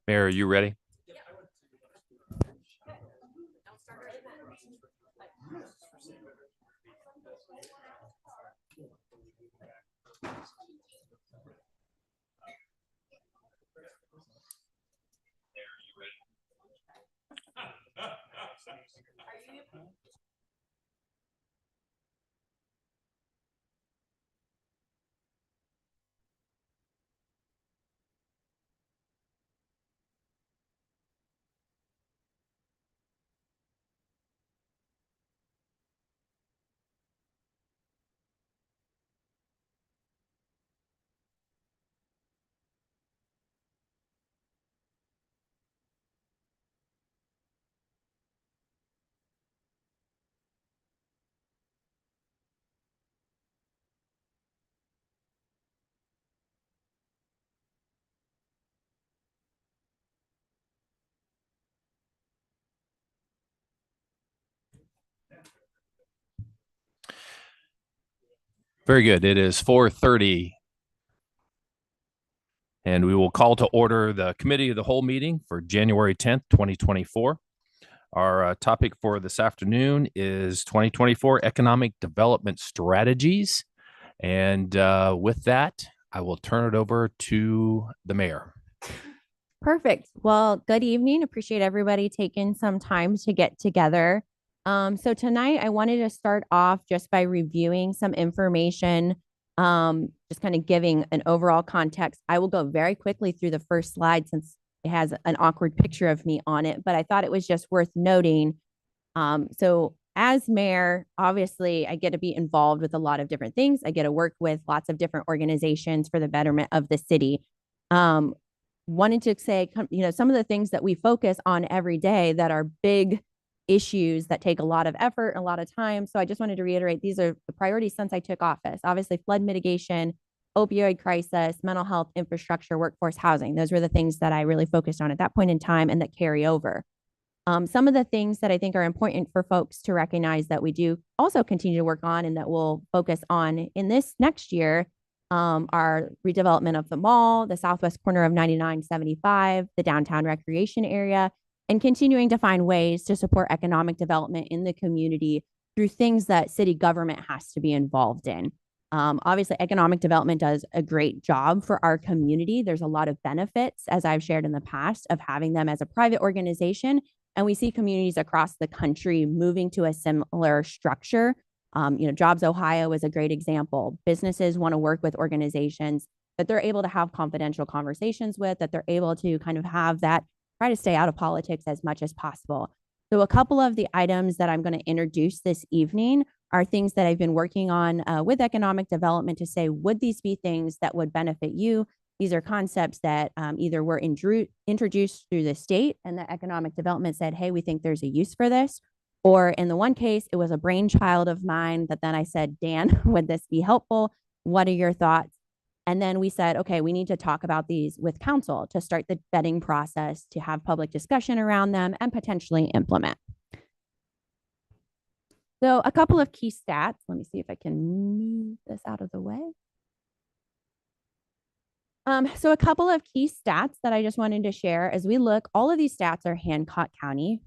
Mayor, are you ready? Very good. It is 4:30, and we will call to order the committee of the whole meeting for January 10th, 2024. Our topic for this afternoon is 2024 Economic Development Strategies. And with that, I will turn it over to the mayor. Perfect. Well, good evening. Appreciate everybody taking some time to get together. So tonight I wanted to start off just by reviewing some information, just kind of giving an overall context. I will go very quickly through the first slide since it has an awkward picture of me on it, but I thought it was just worth noting. So as mayor, obviously I get to be involved with a lot of different things. I get to work with lots of different organizations for the betterment of the city. Wanted to say, some of the things that we focus on every day that are big issues that take a lot of effort and a lot of time. So I just wanted to reiterate, these are the priorities since I took office. Obviously, flood mitigation, opioid crisis, mental health, infrastructure, workforce housing. Those were the things that I really focused on at that point in time and that carry over. Some of the things that I think are important for folks to recognize that we do also continue to work on and that we'll focus on in this next year are redevelopment of the mall, the southwest corner of 9975, the downtown recreation area, and continuing to find ways to support economic development in the community through things that city government has to be involved in. Obviously, economic development does a great job for our community. There's a lot of benefits, as I've shared in the past, of having them as a private organization. And we see communities across the country moving to a similar structure. Jobs Ohio is a great example. Businesses want to work with organizations that they're able to have confidential conversations with, that they're able to kind of have that, try to stay out of politics as much as possible. So a couple of the items that I'm going to introduce this evening are things that I've been working on with economic development to say, would these be things that would benefit you? These are concepts that either were introduced through the state and the economic development said, hey, we think there's a use for this. Or in the one case, it was a brainchild of mine that then I said, Dan, would this be helpful? What are your thoughts? And then we said, okay, we need to talk about these with council to start the vetting process, to have public discussion around them and potentially implement. So a couple of key stats. Let me see if I can move this out of the way. So a couple of key stats that I just wanted to share as we look, all of these stats are Hancock County,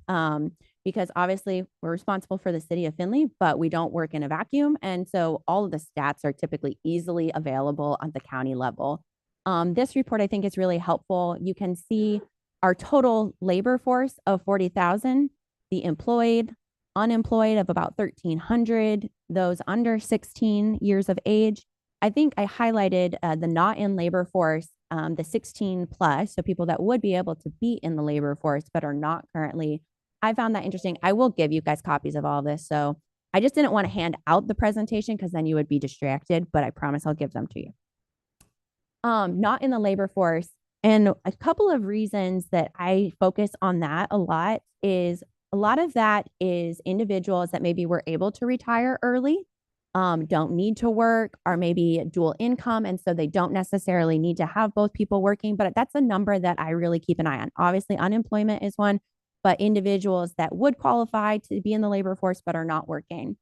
because obviously we're responsible for the city of Findlay, but we don't work in a vacuum. And so all of the stats are typically easily available at the county level. This report, I think, is really helpful. You can see our total labor force of 40,000, the employed, unemployed of about 1,300, those under 16 years of age. I think I highlighted the not in labor force, the 16 plus, so people that would be able to be in the labor force but are not currently. I found that interesting. I will give you guys copies of all of this. So I just didn't want to hand out the presentation because then you would be distracted, but I promise I'll give them to you. Not in the labor force. And a couple of reasons that I focus on that a lot is a lot of that is individuals that maybe were able to retire early, don't need to work, or maybe dual income. And so they don't necessarily need to have both people working, but that's a number that I really keep an eye on. Obviously, unemployment is one, but individuals that would qualify to be in the labor force but are not working.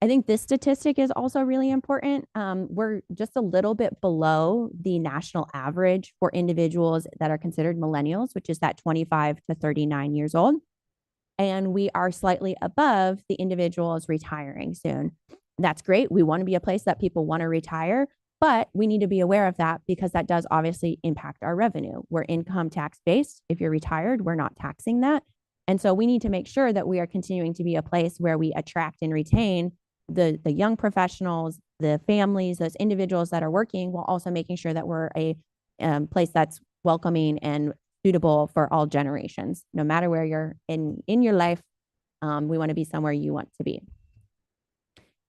I think this statistic is also really important. We're just a little bit below the national average for individuals that are considered millennials, which is that 25 to 39 years old. And we are slightly above the individuals retiring soon. That's great. We want to be a place that people want to retire, but we need to be aware of that because that does obviously impact our revenue. We're income tax based. If you're retired, we're not taxing that. And so we need to make sure that we are continuing to be a place where we attract and retain the young professionals, the families, those individuals that are working, while also making sure that we're a place that's welcoming and suitable for all generations. No matter where you're in your life, we want to be somewhere you want to be.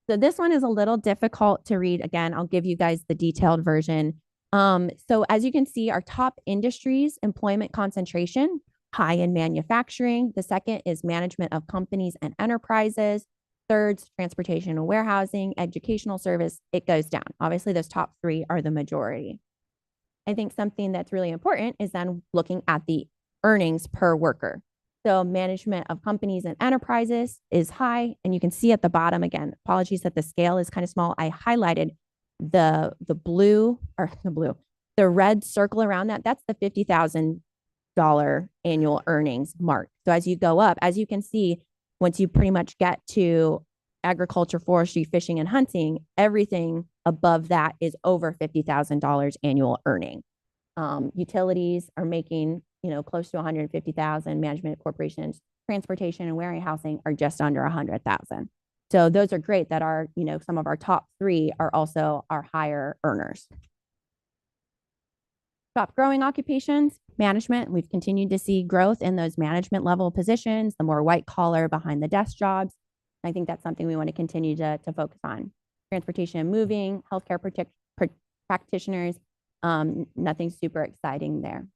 So this one is a little difficult to read. Again, I'll give you guys the detailed version. So as you can see, our top industries, employment concentration, high in manufacturing. The second is management of companies and enterprises. Third, transportation and warehousing, educational service. It goes down. Obviously, those top three are the majority. I think something that's really important is then looking at the earnings per worker. So management of companies and enterprises is high. And you can see at the bottom, again, apologies that the scale is kind of small. I highlighted the red circle around that. That's the $50,000 annual earnings mark. So as you go up, as you can see, once you pretty much get to agriculture, forestry, fishing, and hunting, everything above that is over $50,000 annual earning. Utilities are making, close to 150,000. Management corporations, transportation and warehousing are just under 100,000. So those are great that are, some of our top three are also our higher earners. Top growing occupations, management. We've continued to see growth in those management level positions, the more white collar behind the desk jobs. I think that's something we want to continue to focus on. Transportation and moving, healthcare practitioners, nothing super exciting there.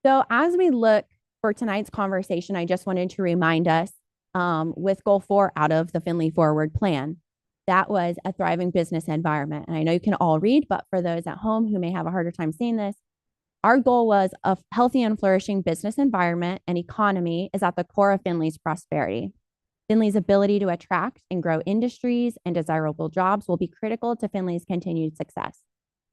So as we look for tonight's conversation, I just wanted to remind us with goal 4 out of the Findlay Forward plan, that was a thriving business environment. And I know you can all read, but for those at home who may have a harder time seeing this, our goal was a healthy and flourishing business environment and economy is at the core of Findlay's prosperity. Findlay's ability to attract and grow industries and desirable jobs will be critical to Findlay's continued success.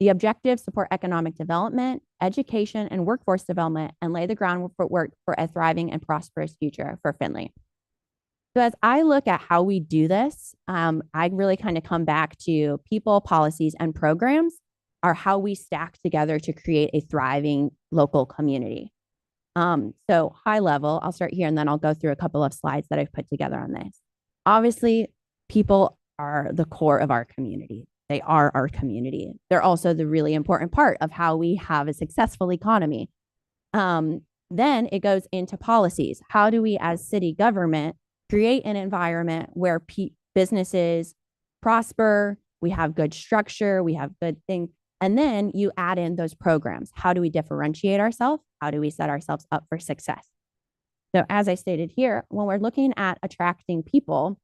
The objectives support economic development, education, and workforce development and lay the groundwork for a thriving and prosperous future for Findlay. So as I look at how we do this, I really kind of come back to people, policies, and programs are how we stack together to create a thriving local community. So high level, I'll start here and then I'll go through a couple of slides that I've put together on this. Obviously, people are the core of our community. They are our community. They're also the really important part of how we have a successful economy. Then it goes into policies. How do we as city government create an environment where businesses prosper, we have good structure, we have good things, and then you add in those programs. How do we differentiate ourselves? How do we set ourselves up for success? So as I stated here, when we're looking at attracting people,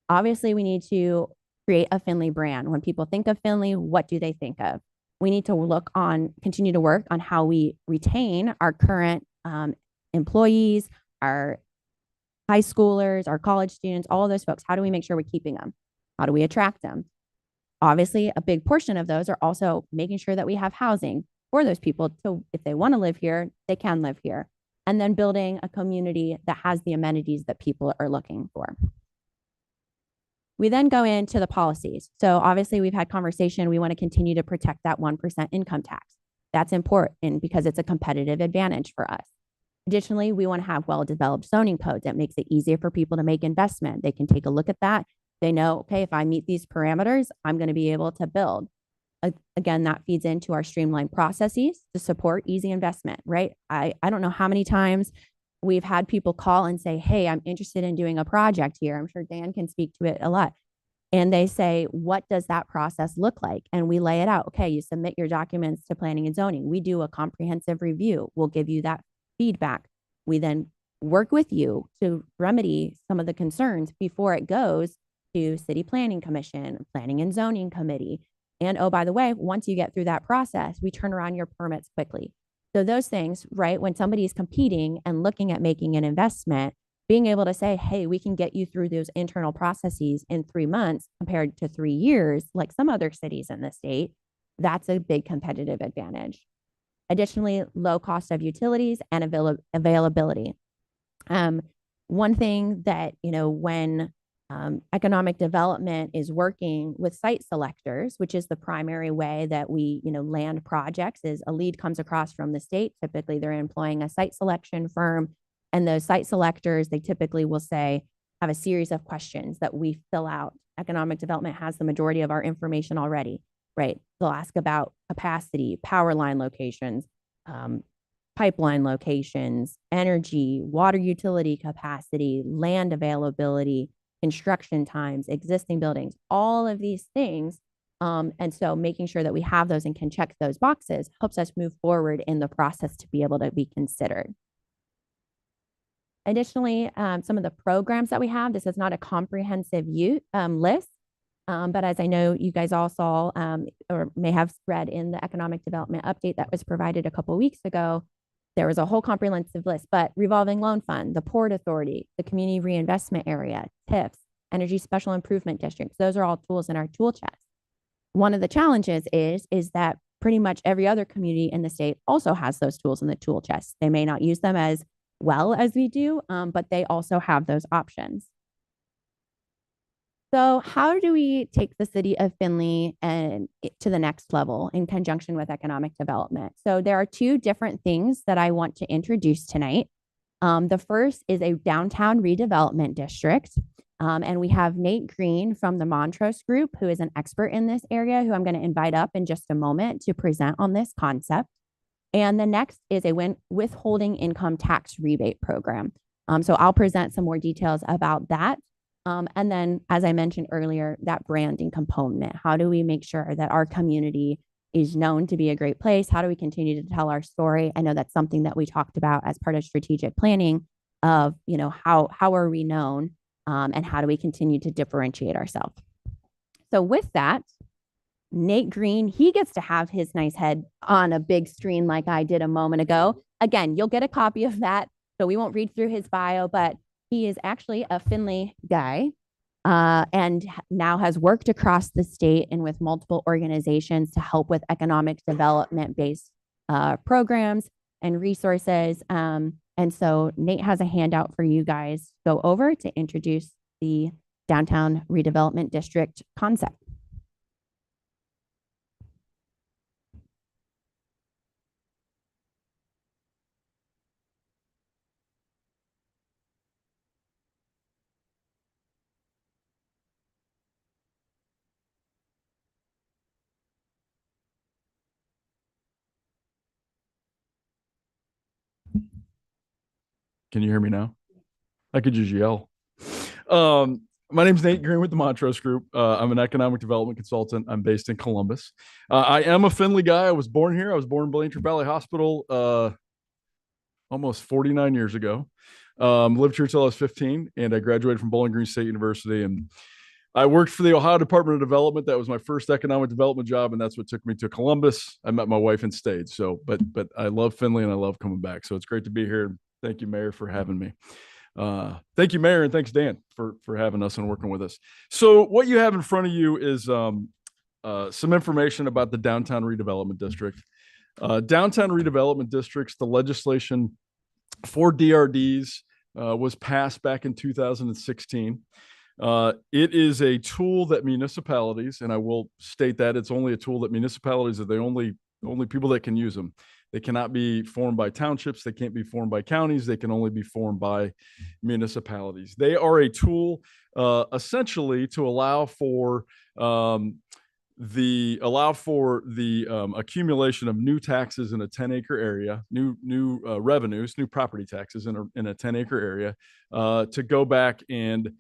obviously we need to create a Findlay brand. When people think of Findlay, what do they think of? We need to continue to work on how we retain our current employees, our high schoolers, our college students, all of those folks. How do we make sure we're keeping them? How do we attract them? Obviously, a big portion of those are also making sure that we have housing for those people. So if they want to live here, they can live here. And then building a community that has the amenities that people are looking for. We then go into the policies. So obviously we've had conversation. We want to continue to protect that 1% income tax. That's important because it's a competitive advantage for us. Additionally, we want to have well-developed zoning codes that makes it easier for people to make investment. They can take a look at that. They know, okay, if I meet these parameters, I'm going to be able to build. Again, that feeds into our streamlined processes to support easy investment, right? I don't know how many times we've had people call and say, hey, I'm interested in doing a project here. I'm sure Dan can speak to it a lot. And they say, what does that process look like? And we lay it out. Okay, you submit your documents to planning and zoning. We do a comprehensive review. We'll give you that feedback. We then work with you to remedy some of the concerns before it goes to City Planning Commission, Planning and Zoning Committee. And oh, by the way, once you get through that process, we turn around your permits quickly. So those things, right? When somebody is competing and looking at making an investment, being able to say, hey, we can get you through those internal processes in 3 months compared to 3 years, like some other cities in the state, that's a big competitive advantage. Additionally, low cost of utilities and availability. One thing that, when economic development is working with site selectors, which is the primary way that we, land projects, is a lead comes across from the state. Typically, they're employing a site selection firm, and those site selectors, they typically will say, have a series of questions that we fill out. Economic development has the majority of our information already, right? They'll ask about capacity, power line locations, pipeline locations, energy, water utility capacity, land availability, construction times, existing buildings, all of these things. And so making sure that we have those and can check those boxes helps us move forward in the process to be able to be considered. Additionally, some of the programs that we have, this is not a comprehensive list, but as I know you guys all saw or may have read in the economic development update that was provided a couple of weeks ago, there was a whole comprehensive list, but revolving loan fund, the Port Authority, the Community Reinvestment Area, TIFs, Energy Special Improvement Districts, those are all tools in our tool chest. One of the challenges is that pretty much every other community in the state also has those tools in the tool chest. They may not use them as well as we do, but they also have those options. So how do we take the city of Findlay and to the next level in conjunction with economic development? So there are two different things that I want to introduce tonight. The first is a downtown redevelopment district. And we have Nate Green from the Montrose Group, who is an expert in this area, who I'm going to invite up in just a moment to present on this concept. And the next is a withholding income tax rebate program. So I'll present some more details about that. And then, as I mentioned earlier, that branding component. How do we make sure that our community is known to be a great place? How do we continue to tell our story? I know that's something that we talked about as part of strategic planning of, how are we known and how do we continue to differentiate ourselves? So with that, Nate Green, he gets to have his nice head on a big screen like I did a moment ago. Again, you'll get a copy of that, so we won't read through his bio, but he is actually a Findlay guy and now has worked across the state and with multiple organizations to help with economic development based programs and resources. And so Nate has a handout for you guys to go over to introduce the Downtown Redevelopment District concept. Can you hear me now? I could just yell. My name's Nate Green with the Montrose Group. I'm an economic development consultant. I'm based in Columbus. I am a Findlay guy. I was born here. I was born in Blanchard Valley Hospital almost 49 years ago. Lived here till I was 15, and I graduated from Bowling Green State University. And I worked for the Ohio Department of Development. That was my first economic development job, and that's what took me to Columbus. I met my wife and stayed. So, but I love Findlay and I love coming back. So it's great to be here. Thank you, Mayor, for having me. Thank you, Mayor, and thanks, Dan, for having us and working with us. So what you have in front of you is some information about the Downtown Redevelopment District. Downtown Redevelopment Districts, the legislation for DRDs was passed back in 2016. It is a tool that municipalities, and I will state that it's only a tool that municipalities are the only people that can use them. They cannot be formed by townships. They can't be formed by counties. They can only be formed by municipalities. They are a tool essentially to allow for the accumulation of new taxes in a 10-acre area, new revenues, new property taxes in a 10-acre area to go back and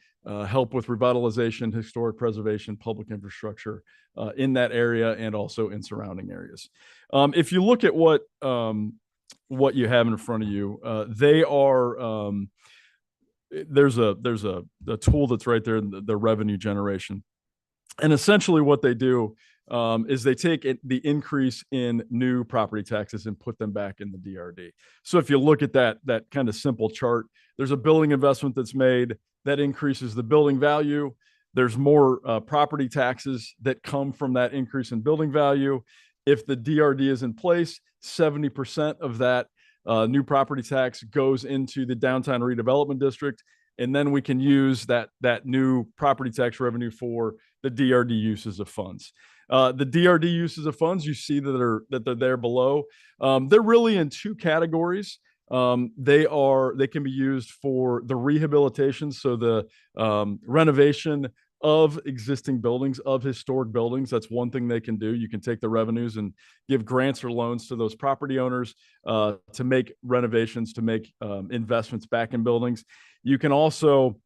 help with revitalization, historic preservation, public infrastructure in that area and also in surrounding areas. If you look at what you have in front of you, they are there's a tool that's right there, the revenue generation. And essentially what they do is they take the increase in new property taxes and put them back in the DRD. So if you look at that kind of simple chart, there's a building investment that's made that increases the building value. There's more property taxes that come from that increase in building value. If the DRD is in place, 70% of that new property tax goes into the downtown redevelopment district. And then we can use that new property tax revenue for the DRD uses of funds. The DRD uses of funds, you see that they're there below. They're really in two categories. They can be used for the rehabilitation, so the renovation of existing buildings, of historic buildings. That's one thing they can do. You can take the revenues and give grants or loans to those property owners to make renovations, to make investments back in buildings. You can also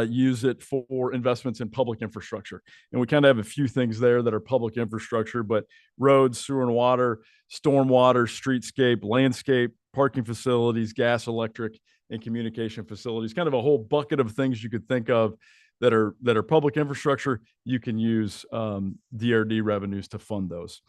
use it for investments in public infrastructure. And we kind of have a few things there that are public infrastructure, but roads, sewer and water, stormwater, streetscape, landscape, parking facilities, gas, electric, and communication facilities, kind of a whole bucket of things you could think of that are public infrastructure. You can use DRD revenues to fund those.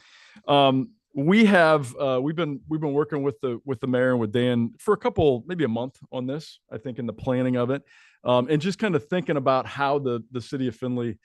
We've been working with the mayor and with Dan for maybe a month on this, I think, in the planning of it, and just kind of thinking about how the city of Findlay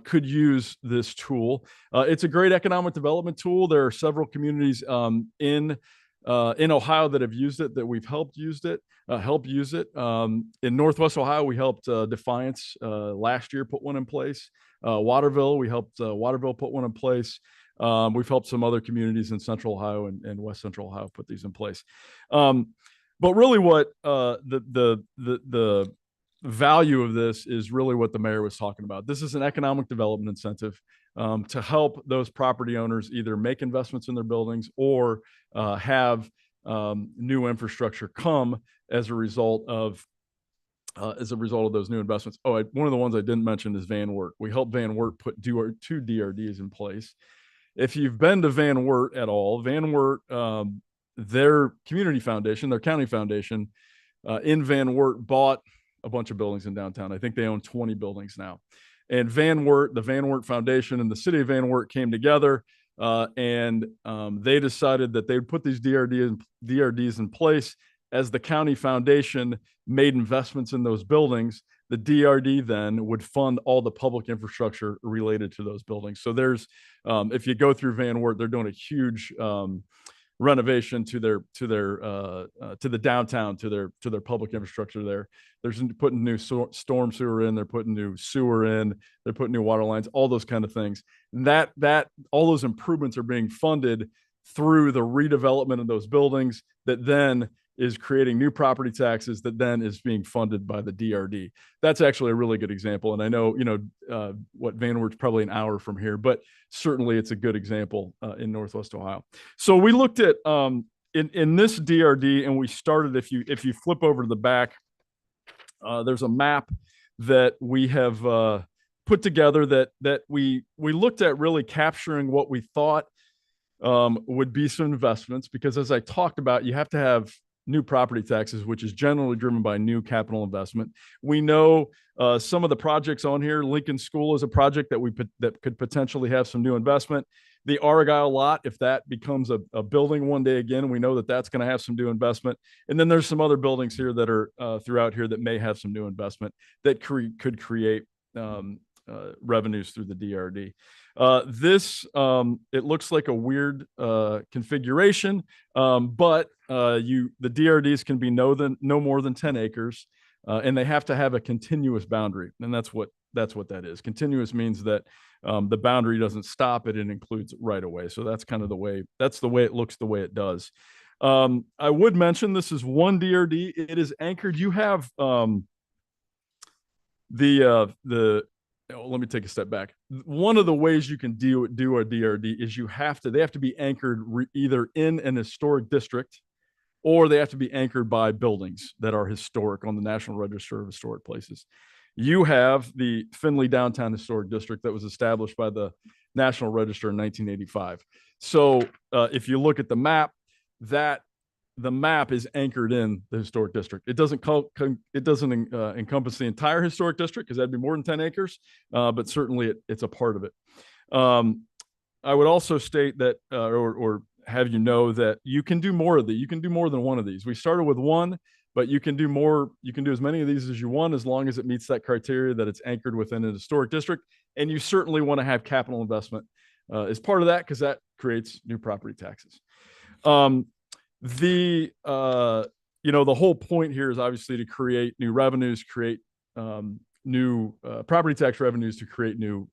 could use this tool. It's a great economic development tool. There are several communities in Ohio that have used it, that we've help use it. In Northwest Ohio, we helped Defiance last year put one in place. Waterville, we helped Waterville put one in place. We've helped some other communities in Central Ohio and West Central Ohio put these in place. But really what the value of this is really what the mayor was talking about. This is an economic development incentive to help those property owners either make investments in their buildings or have new infrastructure come as a result of those new investments. One of the ones I didn't mention is Van Wert. We helped Van Wert do our 2 DRDs in place. If you've been to Van Wert at all, Van Wert, their community foundation, their county foundation in Van Wert bought a bunch of buildings in downtown. I think they own 20 buildings now. And the Van Wert Foundation and the city of Van Wert came together and they decided that they would put these DRDs in place. As the county foundation made investments in those buildings, the DRD then would fund all the public infrastructure related to those buildings. So there's, if you go through Van Wert, they're doing a huge renovation to the downtown, to their public infrastructure there. They're putting new storm sewer in, they're putting new sewer in, they're putting new water lines, all those kind of things. That all those improvements are being funded through the redevelopment of those buildings that then is creating new property taxes that then is being funded by the DRD. That's actually a really good example. And I know, what Van Wert's probably an hour from here, but certainly it's a good example in Northwest Ohio. So we looked at in this DRD, and we started, if you flip over to the back, there's a map that we have put together that we looked at, really capturing what we thought would be some investments, because as I talked about, you have to have new property taxes, which is generally driven by new capital investment. We know some of the projects on here. Lincoln School is a project that could potentially have some new investment. The Argyle lot, if that becomes a building one day again, we know that that's going to have some new investment. And then there's some other buildings here that are throughout here that may have some new investment that could create revenues through the DRD. This it looks like a weird configuration, but the DRDs can be no more than 10 acres, and they have to have a continuous boundary, and that's what that is. Continuous means that the boundary doesn't stop it; it includes right away. So that's kind of the way it looks, the way it does. I would mention this is one DRD. It is anchored. You have let me take a step back. One of the ways you can do a DRD is they have to be anchored either in an historic district, or they have to be anchored by buildings that are historic on the National Register of Historic Places. You have the Findlay Downtown Historic District that was established by the National Register in 1985. So if you look at the map, that the map is anchored in the historic district. It doesn't encompass the entire historic district because that'd be more than 10 acres, but certainly it's a part of it. I would also state that, or have you know that you can do more of these. You can do more than one of these. We started with one, but you can do more. You can do as many of these as you want, as long as it meets that criteria that it's anchored within an historic district. And you certainly want to have capital investment as part of that, because that creates new property taxes. The whole point here is obviously to create new revenues, create new property tax revenues, to create new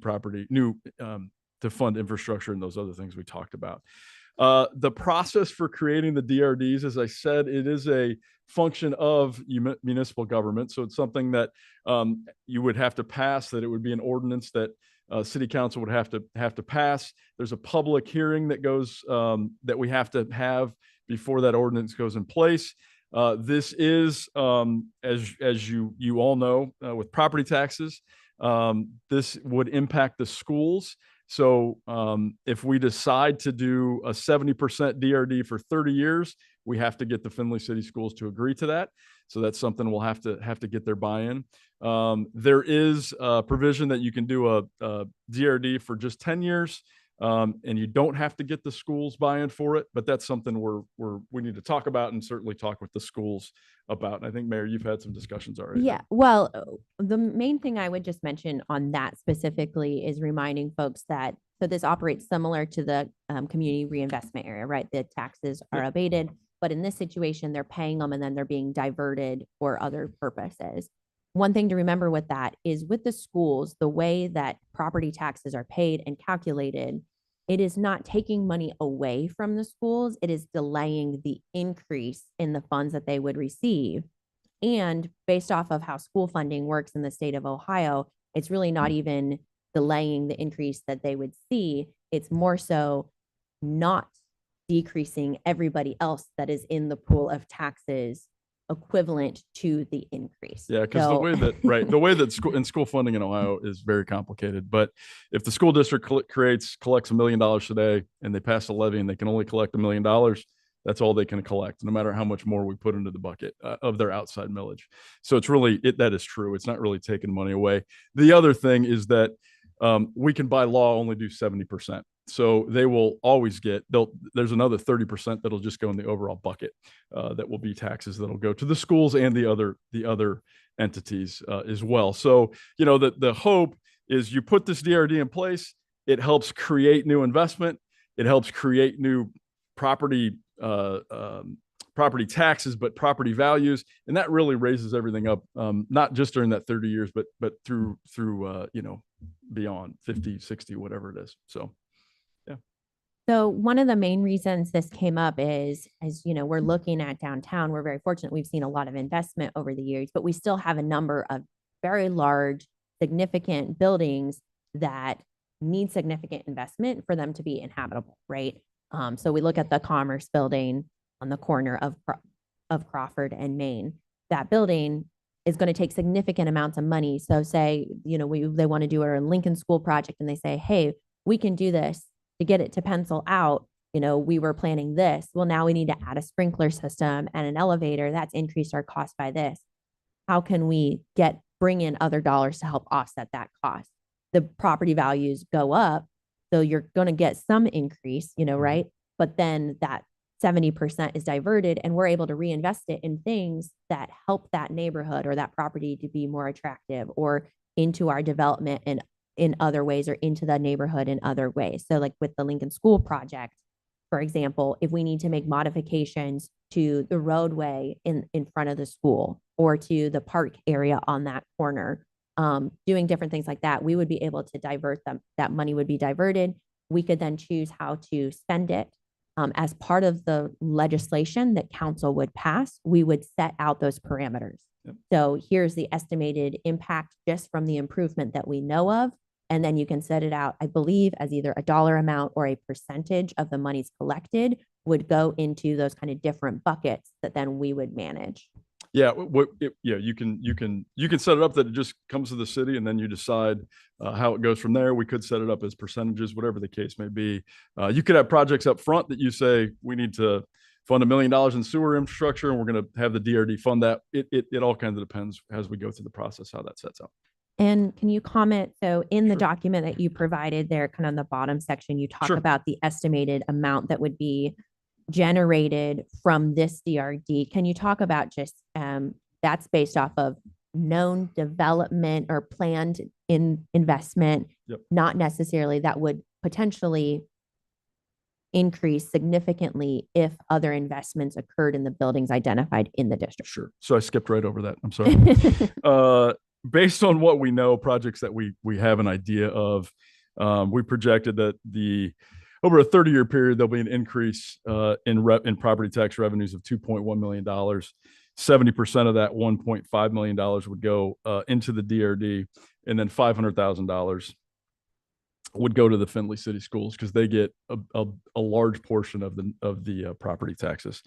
property, to fund infrastructure and those other things we talked about. The process for creating the DRDs, as I said, it is a function of municipal government. So it's something that you would have to pass, that it would be an ordinance that city council would have to pass. There's a public hearing that goes that we have to have before that ordinance goes in place. This is, as you all know, with property taxes, this would impact the schools. So if we decide to do a 70% DRD for 30 years, we have to get the Findlay City Schools to agree to that. So that's something we'll have to get their buy-in. There is a provision that you can do a DRD for just 10 years, and you don't have to get the schools buy-in for it. But that's something we need to talk about, and certainly talk with the schools about. And I think, Mayor, you've had some discussions already. Yeah, well, the main thing I would just mention on that specifically is reminding folks that, so this operates similar to the community reinvestment area, right? The taxes are abated, but in this situation, they're paying them and then they're being diverted for other purposes. One thing to remember with that is, with the schools, the way that property taxes are paid and calculated, it is not taking money away from the schools. It is delaying the increase in the funds that they would receive. And based off of how school funding works in the state of Ohio, it's really not even delaying the increase that they would see. It's more so not decreasing everybody else that is in the pool of taxes equivalent to the increase. Yeah, because the way that school funding in Ohio is very complicated. But if the school district collects $1 million today, and they pass a levy and they can only collect $1 million, that's all they can collect, no matter how much more we put into the bucket of their outside millage. So it's really, that is true. It's not really taking money away. The other thing is that we can by law only do 70%. So they will always there's another 30% that'll just go in the overall bucket that will be taxes that'll go to the schools and the other entities as well. So, the hope is you put this DRD in place, it helps create new investment, it helps create new property taxes, but property values. And that really raises everything up, not just during that 30 years, but through beyond 50, 60, whatever it is. So one of the main reasons this came up is, as you know, we're looking at downtown. We're very fortunate. We've seen a lot of investment over the years, but we still have a number of very large, significant buildings that need significant investment for them to be inhabitable, right? So we look at the Commerce Building on the corner of Crawford and Main. That building is going to take significant amounts of money. So say, they want to do a Lincoln School project, and they say, hey, we can do this. To get it to pencil out, we were planning this. Well, now we need to add a sprinkler system and an elevator. That's increased our cost by this. How can we bring in other dollars to help offset that cost? The property values go up, so you're going to get some increase, right? But then that 70% is diverted, and we're able to reinvest it in things that help that neighborhood or that property to be more attractive, or into our development and in other ways, or into the neighborhood in other ways. So like with the Lincoln School project, for example, if we need to make modifications to the roadway in front of the school, or to the park area on that corner, doing different things like that, we would be able to divert them. That money would be diverted. We could then choose how to spend it. As part of the legislation that council would pass, we would set out those parameters. Yep. So here's the estimated impact just from the improvement that we know of. And then you can set it out, I believe, as either a dollar amount or a percentage of the monies collected would go into those kind of different buckets that then we would manage. Yeah, you can set it up that it just comes to the city, and then you decide how it goes from there. We could set it up as percentages, whatever the case may be. You could have projects up front that you say we need to fund $1 million in sewer infrastructure, and we're going to have the DRD fund that. It all kind of depends as we go through the process how that sets out. And can you comment? So in the Sure. document that you provided there, kind of in the bottom section, you talk Sure. about the estimated amount that would be generated from this DRD. Can you talk about just that's based off of known development or planned investment, Yep. not necessarily that would potentially increase significantly if other investments occurred in the buildings identified in the district? Sure. So I skipped right over that. I'm sorry. Based on what we know, projects that we have an idea of, we projected that over a 30-year period, there'll be an increase in property tax revenues of $2.1 million. 70% of that $1.5 million would go into the DRD, and then $500,000 would go to the Findlay City Schools because they get a large portion of the property taxes.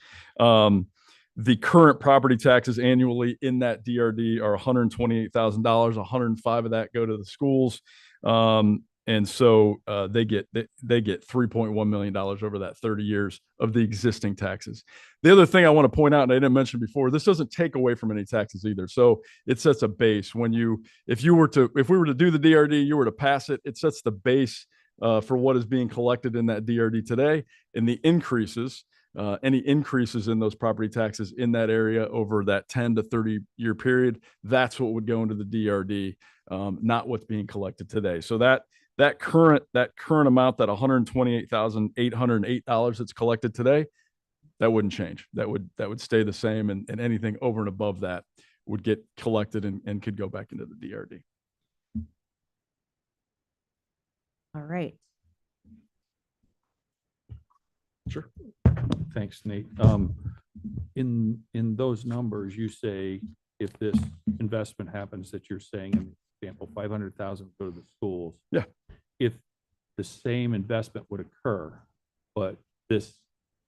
The current property taxes annually in that DRD are $128,000. 105 of that go to the schools. And so they get $3.1 million over that 30 years of the existing taxes. The other thing I want to point out, and I didn't mention before, this doesn't take away from any taxes either. So it sets a base. If we were to do the DRD, you were to pass it, it sets the base for what is being collected in that DRD today, and the increases. Any increases in those property taxes in that area over that 10 to 30 year period, that's what would go into the DRD, not what's being collected today. So that current amount, that $128,808 that's collected today, that wouldn't change. That would stay the same, and anything over and above that would get collected and could go back into the DRD. All right. Sure. Thanks, Nate. In those numbers, you say if this investment happens that you're saying, in example, 500,000 go to the schools. Yeah. If the same investment would occur, but this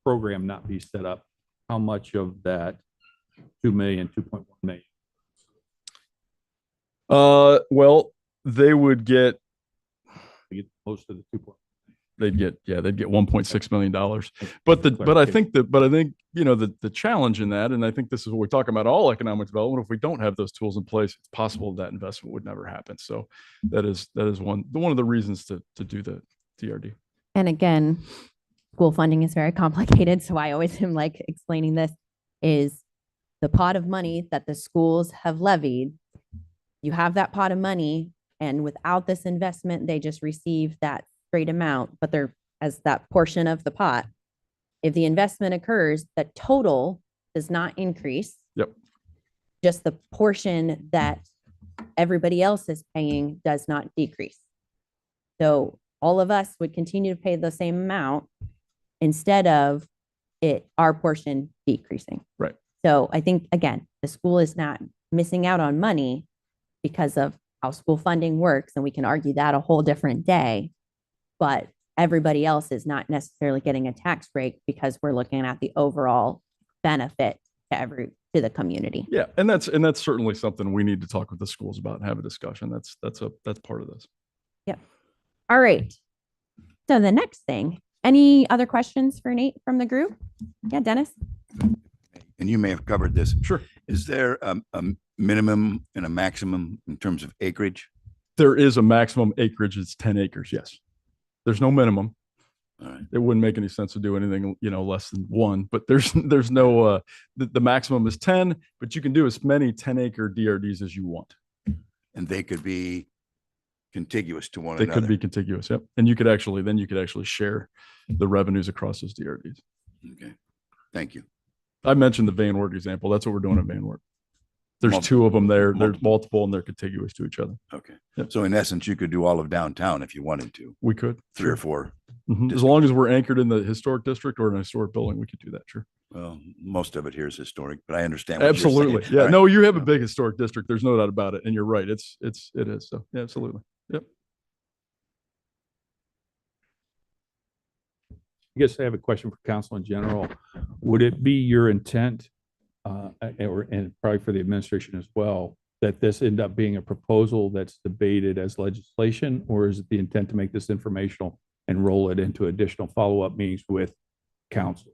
program not be set up, how much of that 2 million, 2.1 million? Well, they would get. Most of the 2. They'd get $1.6 million. But I think the challenge in that, and I think this is what we're talking about all economic development. If we don't have those tools in place, it's possible that investment would never happen. So that is one of the reasons to do the DRD. And again, school funding is very complicated. So I always am like explaining this is the pot of money that the schools have levied. You have that pot of money, and without this investment, they just receive that straight amount, but they're as that portion of the pot. If the investment occurs, the total does not increase. Yep. Just the portion that everybody else is paying does not decrease. So all of us would continue to pay the same amount instead of our portion decreasing. Right. So I think, again, the school is not missing out on money because of how school funding works. And we can argue that a whole different day. But everybody else is not necessarily getting a tax break because we're looking at the overall benefit to the community. Yeah, and that's certainly something we need to talk with the schools about and have a discussion. That's part of this. Yep. All right. So the next thing, any other questions for Nate from the group? Yeah, Dennis. And you may have covered this. Sure. Is there a minimum and a maximum in terms of acreage? There is a maximum acreage. It's 10 acres. Yes. There's no minimum. All right. It wouldn't make any sense to do anything, less than 1, but there's no, the maximum is 10, but you can do as many 10-acre DRDs as you want. And they could be contiguous to one They another. could be contiguous. Yep. And you could actually share the revenues across those DRDs. Okay. Thank you. I mentioned the Van Wert example. That's what we're doing at Van Wert. There's Multiple. 2 of them there. There's Multiple. multiple and they're contiguous to each other. Okay. Yep. So in essence, you could do all of downtown if you wanted to, We could. 3 or 4. Mhm. As long as we're anchored in the historic district or in a historic building, we could do that. Sure. Well, most of it here is historic, but I understand. What you're Absolutely. saying. Yeah. All right. No, you have a big historic district. There's no doubt about it. And you're right. It is. So yeah, absolutely. Yep. I guess I have a question for council in general. Would it be your intent, and probably for the administration as well, that this end up being a proposal that's debated as legislation, or is it the intent to make this informational and roll it into additional follow-up meetings with council?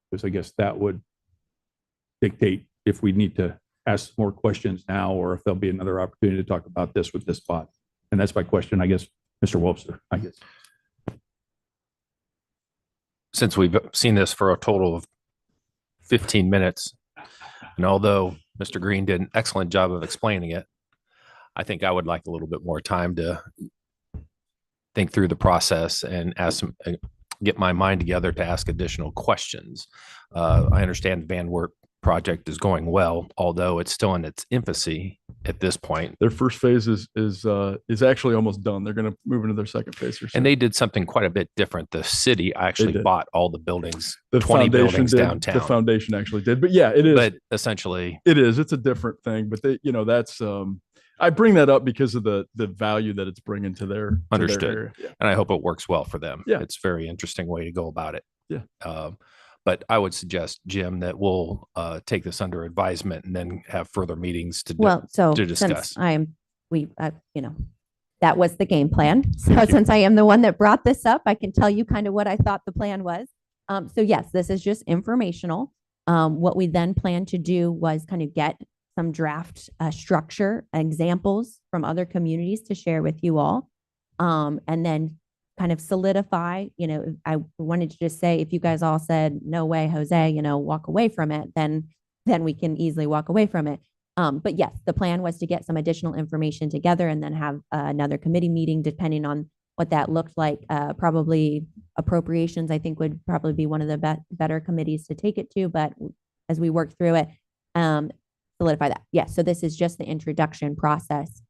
Because I guess that would dictate if we need to ask more questions now, or if there'll be another opportunity to talk about this with this body. And that's my question, I guess, Mr. Webster, I guess. Since we've seen this for a total of 15 minutes, and although Mr. Green did an excellent job of explaining it, I think I would like a little bit more time to think through the process and get my mind together to ask additional questions. I understand the Van Wert project is going well, although it's still in its infancy at this point. Their first phase is actually almost done. They're going to move into their second phase. And they did something quite a bit different. The city actually did. bought all the buildings, the 20 foundation buildings did, downtown. The foundation actually did, but yeah, it is. But essentially, It is. It's a different thing, but that's I bring that up because of the value that it's bringing to their Understood. area. Yeah. and I hope it works well for them. Yeah. It's a very interesting way to go about it. Yeah. But I would suggest, Jim, that we'll take this under advisement and then have further meetings to Well, so to since discuss. that was the game plan. So Thank you. since I am the one that brought this up, I can tell you kind of what I thought the plan was. So yes, this is just informational. What we then planned to do was kind of get some draft structure examples from other communities to share with you all. And then kind of solidify, I wanted to just say, if you guys all said, no way, Jose, walk away from it, then we can easily walk away from it. But yes, the plan was to get some additional information together and then have another committee meeting, depending on what that looked like. Probably appropriations, I think, would probably be one of the better committees to take it to. But as we work through it, solidify that. Yes. So this is just the introduction process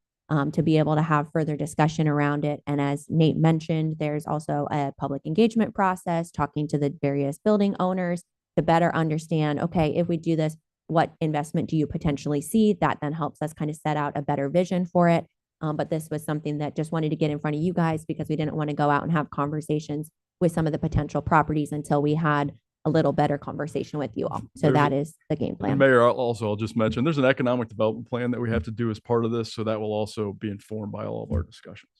to be able to have further discussion around it. And as Nate mentioned, there's also a public engagement process, talking to the various building owners to better understand, okay, if we do this, what investment do you potentially see? That then helps us kind of set out a better vision for it. But this was something that just wanted to get in front of you guys because we didn't want to go out and have conversations with some of the potential properties until we had a little better conversation with you all. So that is the game And plan. Mayor, I'll just mention, there's an economic development plan that we have to do as part of this. So that will also be informed by all of our discussions.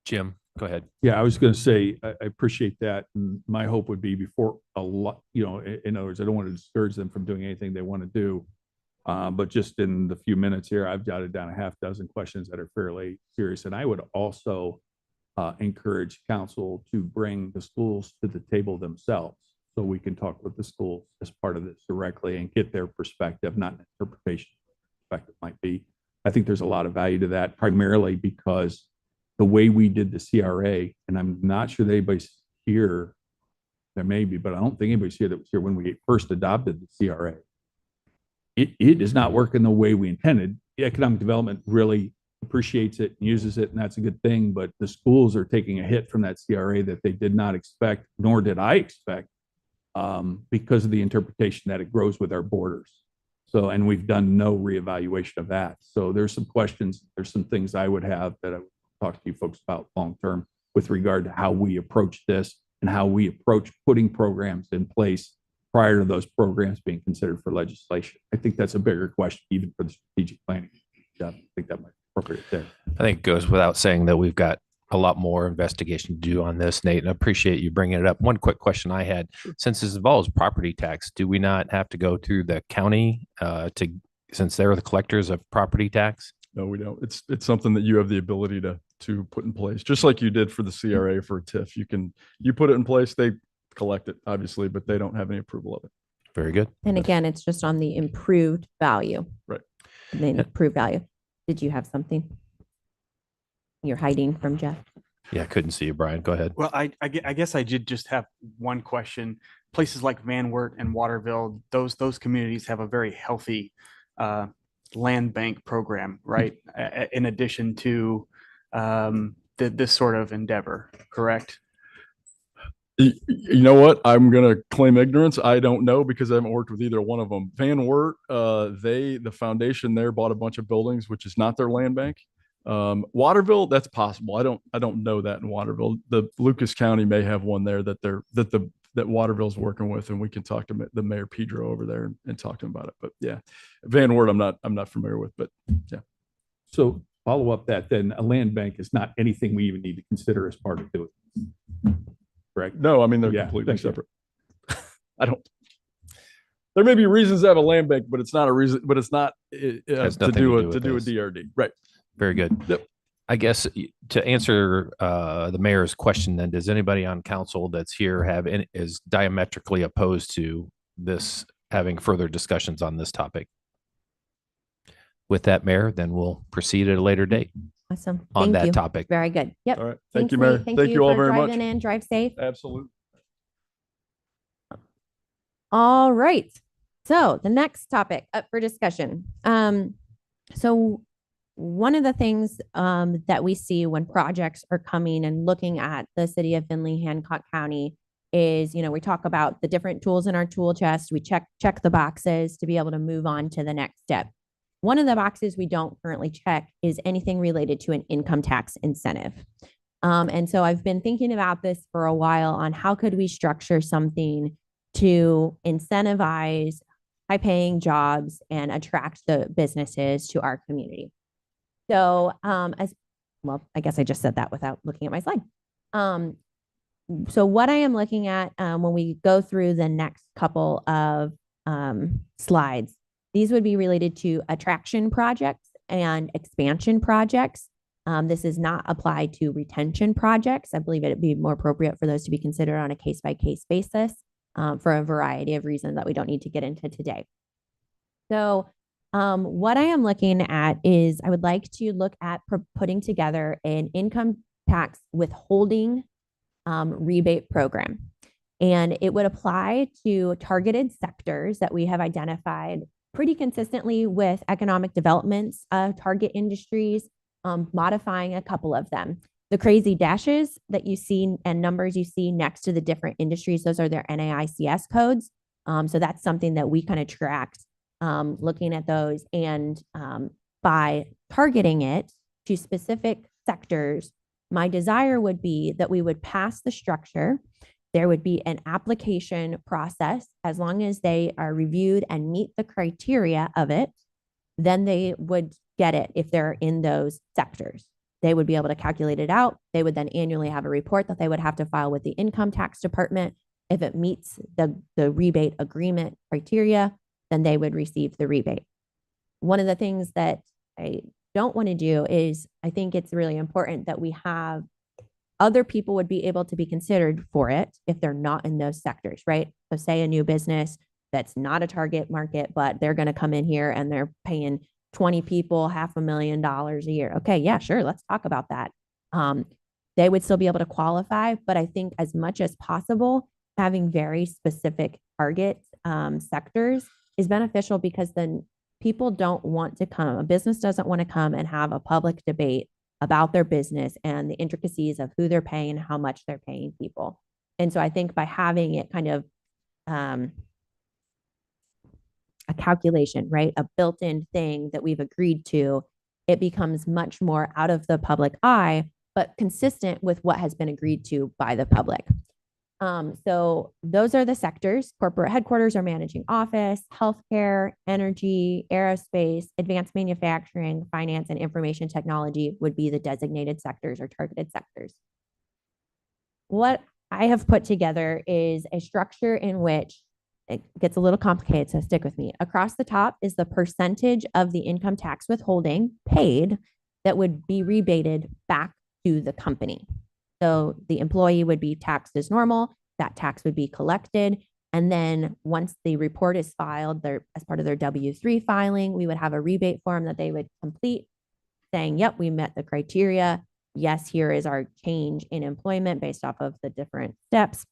Jim, go ahead. Yeah, I was going to say, I appreciate that. And my hope would be before a lot, in other words, I don't want to discourage them from doing anything they want to do. But just in the few minutes here, I've jotted down a half dozen questions that are fairly serious. And I would also encourage council to bring the schools to the table themselves so we can talk with the schools as part of this directly and get their perspective, not an interpretation perspective might be. I think there's a lot of value to that, primarily because the way we did the CRA, and I'm not sure that anybody's here, there may be, but I don't think anybody's here that was here when we first adopted the CRA. It is not working the way we intended. The economic development really appreciates it and uses it, and that's a good thing. But the schools are taking a hit from that CRA that they did not expect, nor did I expect, because of the interpretation that it grows with our borders. So, and we've done no reevaluation of that. So there's some questions, there's some things I would have that I would talk to you folks about long-term with regard to how we approach this and how we approach putting programs in place prior to those programs being considered for legislation. I think that's a bigger question, even for the strategic planning. I think that might be appropriate there. I think it goes without saying that we've got a lot more investigation to do on this, Nate, and I appreciate you bringing it up. One quick question I had, since this involves property tax, do we not have to go through the county since they're the collectors of property tax? No, we don't. It's something that you have the ability to put in place, just like you did for the CRA for TIF. You put it in place, they collect it, obviously, but they don't have any approval of it. Very good. And again, it's just on the improved value. Right. The improved value. Did you have something? You're hiding from Jeff. Yeah, I couldn't see you, Brian. Go ahead. Well, I guess I did just have one question. Places like Van Wert and Waterville, those communities have a very healthy land bank program, right? In addition to this sort of endeavor, correct? You know what? I'm going to claim ignorance. I don't know because I haven't worked with either one of them. Van Wert, the foundation there bought a bunch of buildings, which is not their land bank. Waterville, that's possible. I don't know that in Waterville. The Lucas County may have one there that Waterville's working with, and we can talk to the Mayor Pedro over there and talk to him about it. But yeah, Van Wert, I'm not familiar with, but yeah. So follow up that then a land bank is not anything we even need to consider as part of doing. Correct? No, I mean, they're Yeah, completely thank you. separate. I don't. There may be reasons to have a land bank, but it's not a reason. But it's not Has to nothing do to a do with this. DRD. Right. Very good. Yep. I guess to answer the mayor's question, then, does anybody on council that's here is diametrically opposed to this having further discussions on this topic? With that, Mayor, then we'll proceed at a later date Awesome. on Thank that you. topic. Very good. Yep. All right. Thanks, Thank you, Mayor. Nate. Thank you all for very much. driving in. Drive safe. Absolutely. All right. So the next topic up for discussion. So one of the things that we see when projects are coming and looking at the city of Findlay, Hancock County is, we talk about the different tools in our tool chest. We check the boxes to be able to move on to the next step. One of the boxes we don't currently check is anything related to an income tax incentive. And so I've been thinking about this for a while on how could we structure something to incentivize high-paying jobs and attract the businesses to our community. So I guess I just said that without looking at my slide. So what I am looking at when we go through the next couple of slides, these would be related to attraction projects and expansion projects. This is not applied to retention projects. I believe it'd be more appropriate for those to be considered on a case-by-case basis for a variety of reasons that we don't need to get into today. So what I am looking at is I would like to look at putting together an income tax withholding rebate program. And it would apply to targeted sectors that we have identified pretty consistently with economic developments, target industries, modifying a couple of them. The crazy dashes that you see and numbers you see next to the different industries, those are their NAICS codes. So that's something that we kind of tracked looking at those. And by targeting it to specific sectors, my desire would be that we would pass the structure. There would be an application process. As long as they are reviewed and meet the criteria of it, then they would get it if they're in those sectors. They would be able to calculate it out. They would then annually have a report that they would have to file with the income tax department. If it meets the rebate agreement criteria, then they would receive the rebate. One of the things that I don't want to do is I think it's really important that we have other people would be able to be considered for it if they're not in those sectors, right? So say a new business that's not a target market, but they're going to come in here and they're paying 20 people $500,000 a year. Okay, yeah, sure. Let's talk about that. They would still be able to qualify, but I think as much as possible, having very specific target sectors is beneficial because then people don't want to come, a business doesn't want to come and have a public debate about their business and the intricacies of who they're paying and how much they're paying people. And so I think by having it kind of a calculation, right? A built-in thing that we've agreed to, it becomes much more out of the public eye, but consistent with what has been agreed to by the public. So those are the sectors: corporate headquarters or managing office, healthcare, energy, aerospace, advanced manufacturing, finance, and information technology would be the designated sectors or targeted sectors. What I have put together is a structure in which it gets a little complicated, so stick with me. Across the top is the percentage of the income tax withholding paid that would be rebated back to the company. So the employee would be taxed as normal, that tax would be collected. And then once the report is filed, as part of their W-3 filing, we would have a rebate form that they would complete saying, yep, we met the criteria. Yes, here is our change in employment based off of the different steps.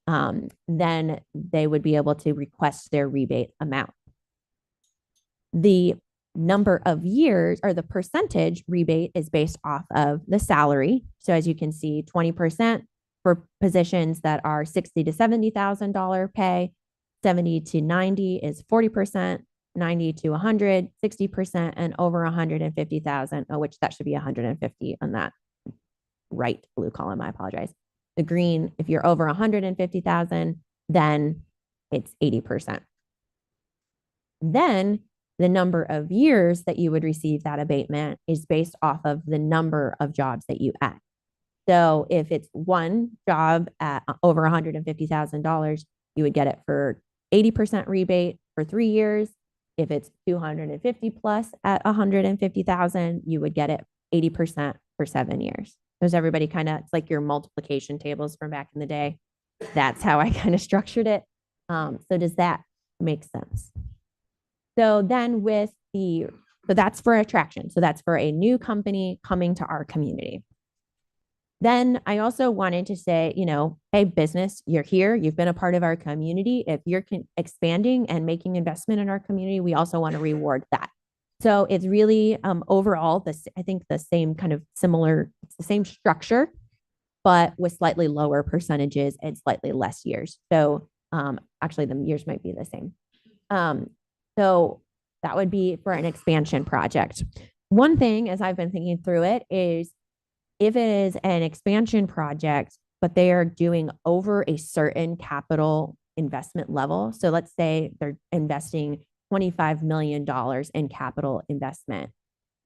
Then they would be able to request their rebate amount. The number of years or the percentage rebate is based off of the salary. So as you can see, 20% for positions that are $60,000 to $70,000 pay, 70 to 90 is 40%, 90 to 100, 60%, and over 150,000, which that should be 150 on that right blue column. I apologize. The green, if you're over 150,000, then it's 80%. Then the number of years that you would receive that abatement is based off of the number of jobs that you add. So if it's one job at over $150,000, you would get it for 80% rebate for 3 years. If it's 250 plus at 150,000, you would get it 80% for 7 years. Does everybody kind of, it's like your multiplication tables from back in the day. That's how I kind of structured it. So does that make sense? So then so that's for attraction. So that's for a new company coming to our community. Then I also wanted to say, hey, business, you're here. You've been a part of our community. If you're expanding and making investment in our community, we also want to reward that. So it's really overall, I think the same kind of similar, it's the same structure, but with slightly lower percentages and slightly less years. So actually the years might be the same. So that would be for an expansion project. One thing, as I've been thinking through it, is if it is an expansion project, but they are doing over a certain capital investment level. So let's say they're investing $25 million in capital investment.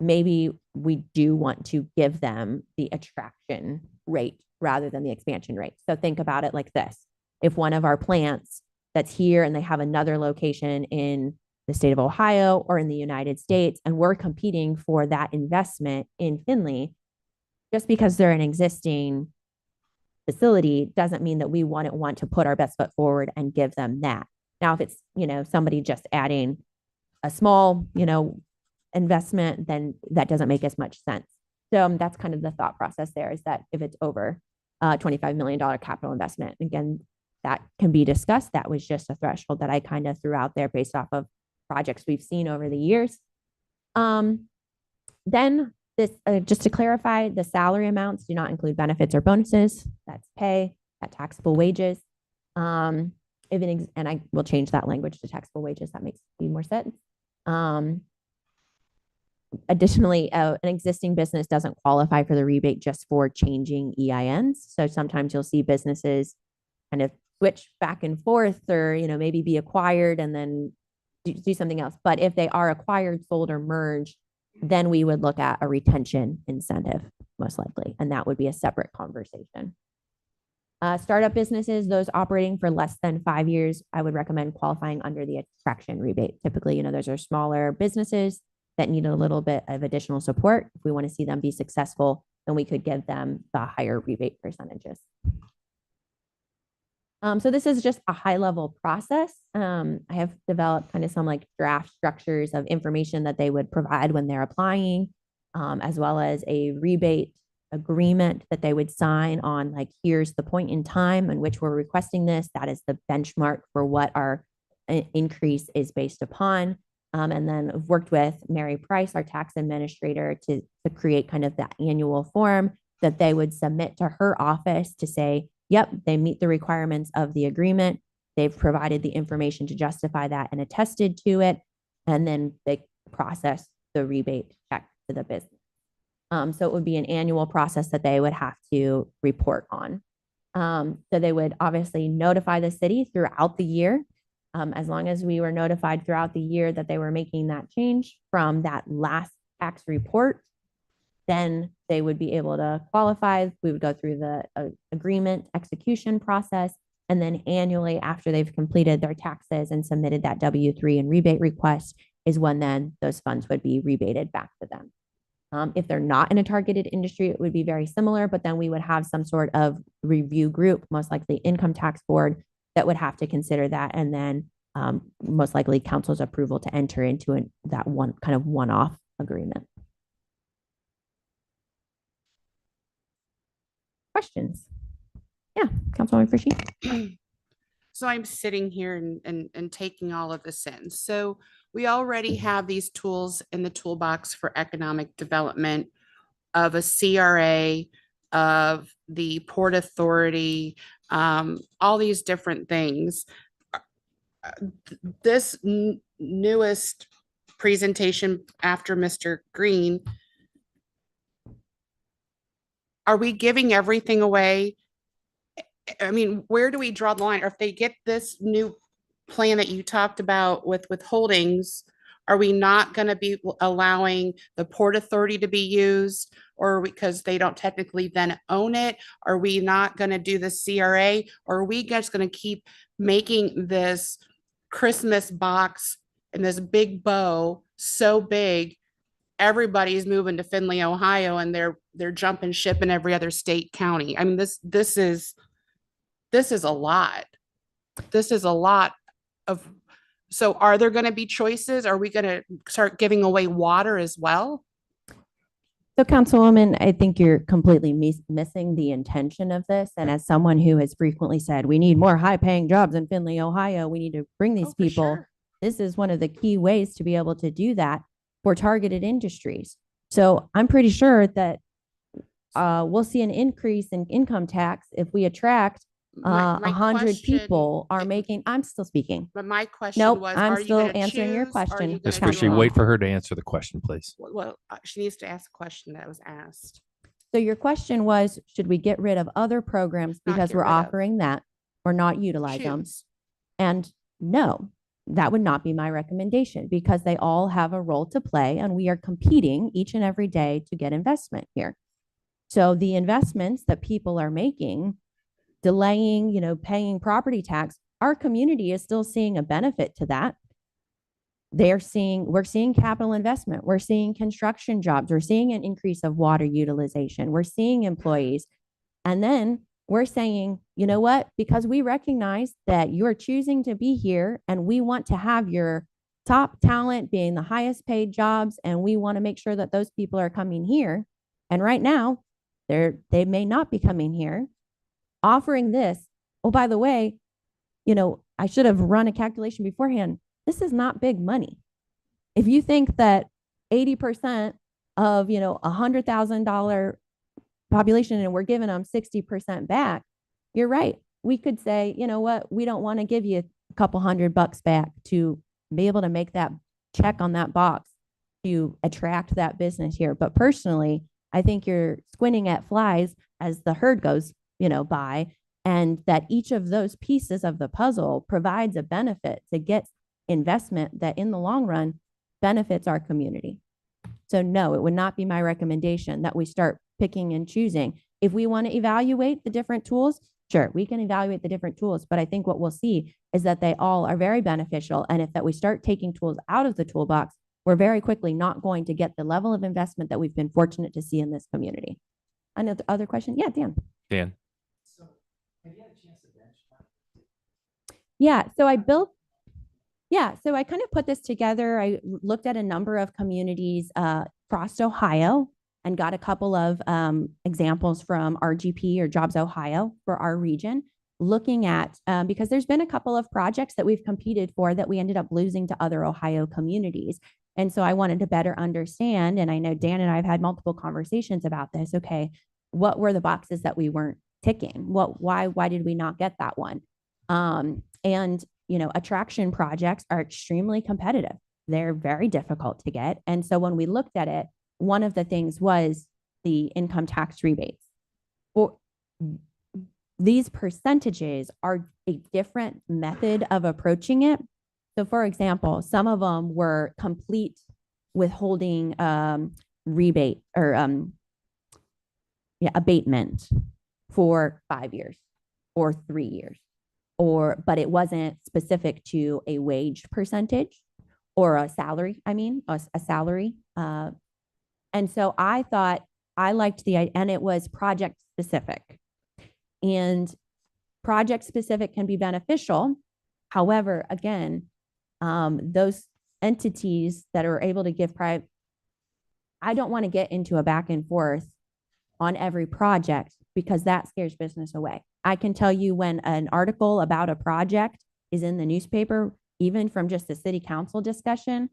Maybe we do want to give them the attraction rate rather than the expansion rate. So think about it like this. If one of our plants that's here and they have another location in the state of Ohio or in the United States, and we're competing for that investment in Findlay, just because they're an existing facility doesn't mean that we wouldn't want to put our best foot forward and give them that. Now, if it's, somebody just adding a small, investment, then that doesn't make as much sense. So that's kind of the thought process there, is that if it's over $25 million capital investment, again, that can be discussed. That was just a threshold that I kind of threw out there based off of projects we've seen over the years. Then this, just to clarify, the salary amounts do not include benefits or bonuses. That's pay, at taxable wages. And I will change that language to taxable wages. That makes more sense. Additionally, an existing business doesn't qualify for the rebate just for changing EINs. So sometimes you'll see businesses kind of switch back and forth, or maybe be acquired and then do something else. But if they are acquired, sold, or merged, then we would look at a retention incentive, most likely, and that would be a separate conversation. Startup businesses, those operating for less than 5 years, I would recommend qualifying under the attraction rebate. Typically, those are smaller businesses that need a little bit of additional support. If we want to see them be successful, then we could give them the higher rebate percentages. So this is just a high level process. I have developed kind of some like draft structures of information that they would provide when they're applying, as well as a rebate agreement that they would sign on, like, here's the point in time in which we're requesting this. That is the benchmark for what our increase is based upon. And then I've worked with Mary Price, our tax administrator, to create kind of that annual form that they would submit to her office to say, yep, they meet the requirements of the agreement. They've provided the information to justify that and attested to it. And then they process the rebate check to the business. So it would be an annual process that they would have to report on. So they would obviously notify the city throughout the year. As long as we were notified throughout the year that they were making that change from that last tax report, then they would be able to qualify. We would go through the agreement execution process. And then annually, after they've completed their taxes and submitted that W-3 and rebate request, is when then those funds would be rebated back to them. If they're not in a targeted industry, it would be very similar, but then we would have some sort of review group, most likely income tax board, that would have to consider that. And then most likely council's approval to enter into that one kind of one-off agreement. Questions? Yeah, Councilwoman Frischie. So I'm sitting here and taking all of this in. So we already have these tools in the toolbox for economic development of a CRA, of the Port Authority, all these different things. This newest presentation after Mr. Green, are we giving everything away? I mean, where do we draw the line? Or if they get this new plan that you talked about with withholdings, Are we not going to be allowing the Port Authority to be used, or because they don't technically then own it? Are we not going to do the CRA, or are we just going to keep making this Christmas box and this big bow so big? Everybody's moving to Findlay, Ohio, and they're jumping ship in every other state county. I mean, this is a lot. This is a lot of, so are there going to be choices? Are we going to start giving away water as well? So Councilwoman, I think you're completely missing the intention of this. And as someone who has frequently said, we need more high paying jobs in Findlay, Ohio, we need to bring these Oh, for people. sure. This is one of the key ways to be able to do that for targeted industries. So I'm pretty sure that we'll see an increase in income tax if we attract My 100 question- people are making, I'm still speaking. But my question Nope, was, I'm are you still going to answering your choose? Or are question. you Ms. gonna Ms. do Frischi, all? wait for her to answer the question, please. Well, she needs to ask the question that was asked. So your question was, should we get rid of other programs Not because get we're rid of. offering that or not utilize them? Choose. And no, that would not be my recommendation because they all have a role to play and we are competing each and every day to get investment here. So the investments that people are making, delaying, paying property tax, our community is still seeing a benefit to that. We're seeing capital investment. We're seeing construction jobs. We're seeing an increase of water utilization. We're seeing employees. And then we're saying, you know what? Because we recognize that you're choosing to be here and we want to have your top talent being the highest paid jobs. And we want to make sure that those people are coming here. And right now, they may not be coming here. Offering this, oh, by the way, I should have run a calculation beforehand. This is not big money. If you think that 80% of, $100,000 population and we're giving them 60% back, you're right. We could say, you know what, we don't want to give you a couple $100 back to be able to make that check on that box to attract that business here. But personally, I think you're squinting at flies as the herd goes, by, and that each of those pieces of the puzzle provides a benefit to get investment that in the long run benefits our community. So no, it would not be my recommendation that we start picking and choosing. If we want to evaluate the different tools, sure, we can evaluate the different tools, but I think what we'll see is that they all are very beneficial. And if that we start taking tools out of the toolbox, we're very quickly not going to get the level of investment that we've been fortunate to see in this community. Another other question? Yeah, Dan. Dan. Yeah, so I kind of put this together. I looked at a number of communities across Ohio and got a couple of examples from RGP or Jobs Ohio for our region, looking at, because there's been a couple of projects that we've competed for that we ended up losing to other Ohio communities. And so I wanted to better understand, and I know Dan and I have had multiple conversations about this. Okay, what were the boxes that we weren't ticking? Why did we not get that one? And attraction projects are extremely competitive. They're very difficult to get. And so when we looked at it, one of the things was the income tax rebates. Well, these percentages are a different method of approaching it. So for example, some of them were complete withholding rebate or abatement for 5 years or 3 years. But it wasn't specific to a wage percentage or a salary. A salary. And so I thought I liked and it was project specific. And project specific can be beneficial. However, again, those entities that are able to give private, I don't want to get into a back and forth on every project because that scares business away. I can tell you when an article about a project is in the newspaper, even from just a city council discussion,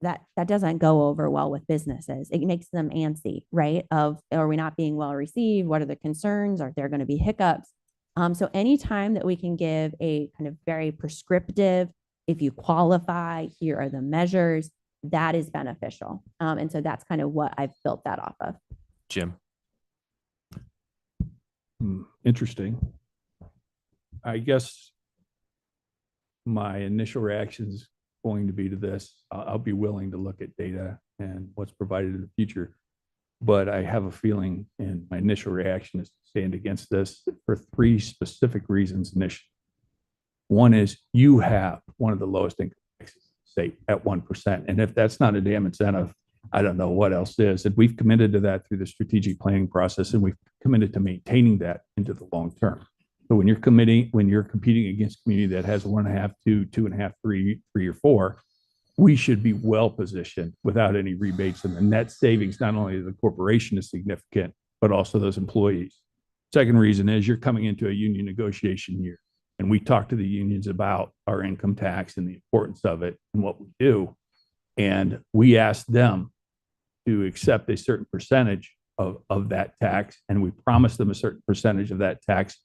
that doesn't go over well with businesses. It makes them antsy, right? Are we not being well received? What are the concerns? Are there going to be hiccups? So anytime that we can give a kind of very prescriptive, if you qualify, here are the measures, that is beneficial. And so that's kind of what I've built that off of. Jim. Interesting. I guess my initial reactions going to be to this. I'll be willing to look at data and what's provided in the future. But I have a feeling, and my initial reaction is to stand against this for three specific reasons initially. One is you have one of the lowest income taxes in the state at 1%. And if that's not a damn incentive, I don't know what else is. And we've committed to that through the strategic planning process, and we've committed to maintaining that into the long term. So when you're competing against a community that has 1.5, 2, 2.5, 3, or 4, we should be well positioned without any rebates. And the net savings, not only to the corporation is significant, but also those employees. Second reason is you're coming into a union negotiation year. And we talk to the unions about our income tax and the importance of it and what we do. And we ask them to accept a certain percentage of that tax. And we promise them a certain percentage of that tax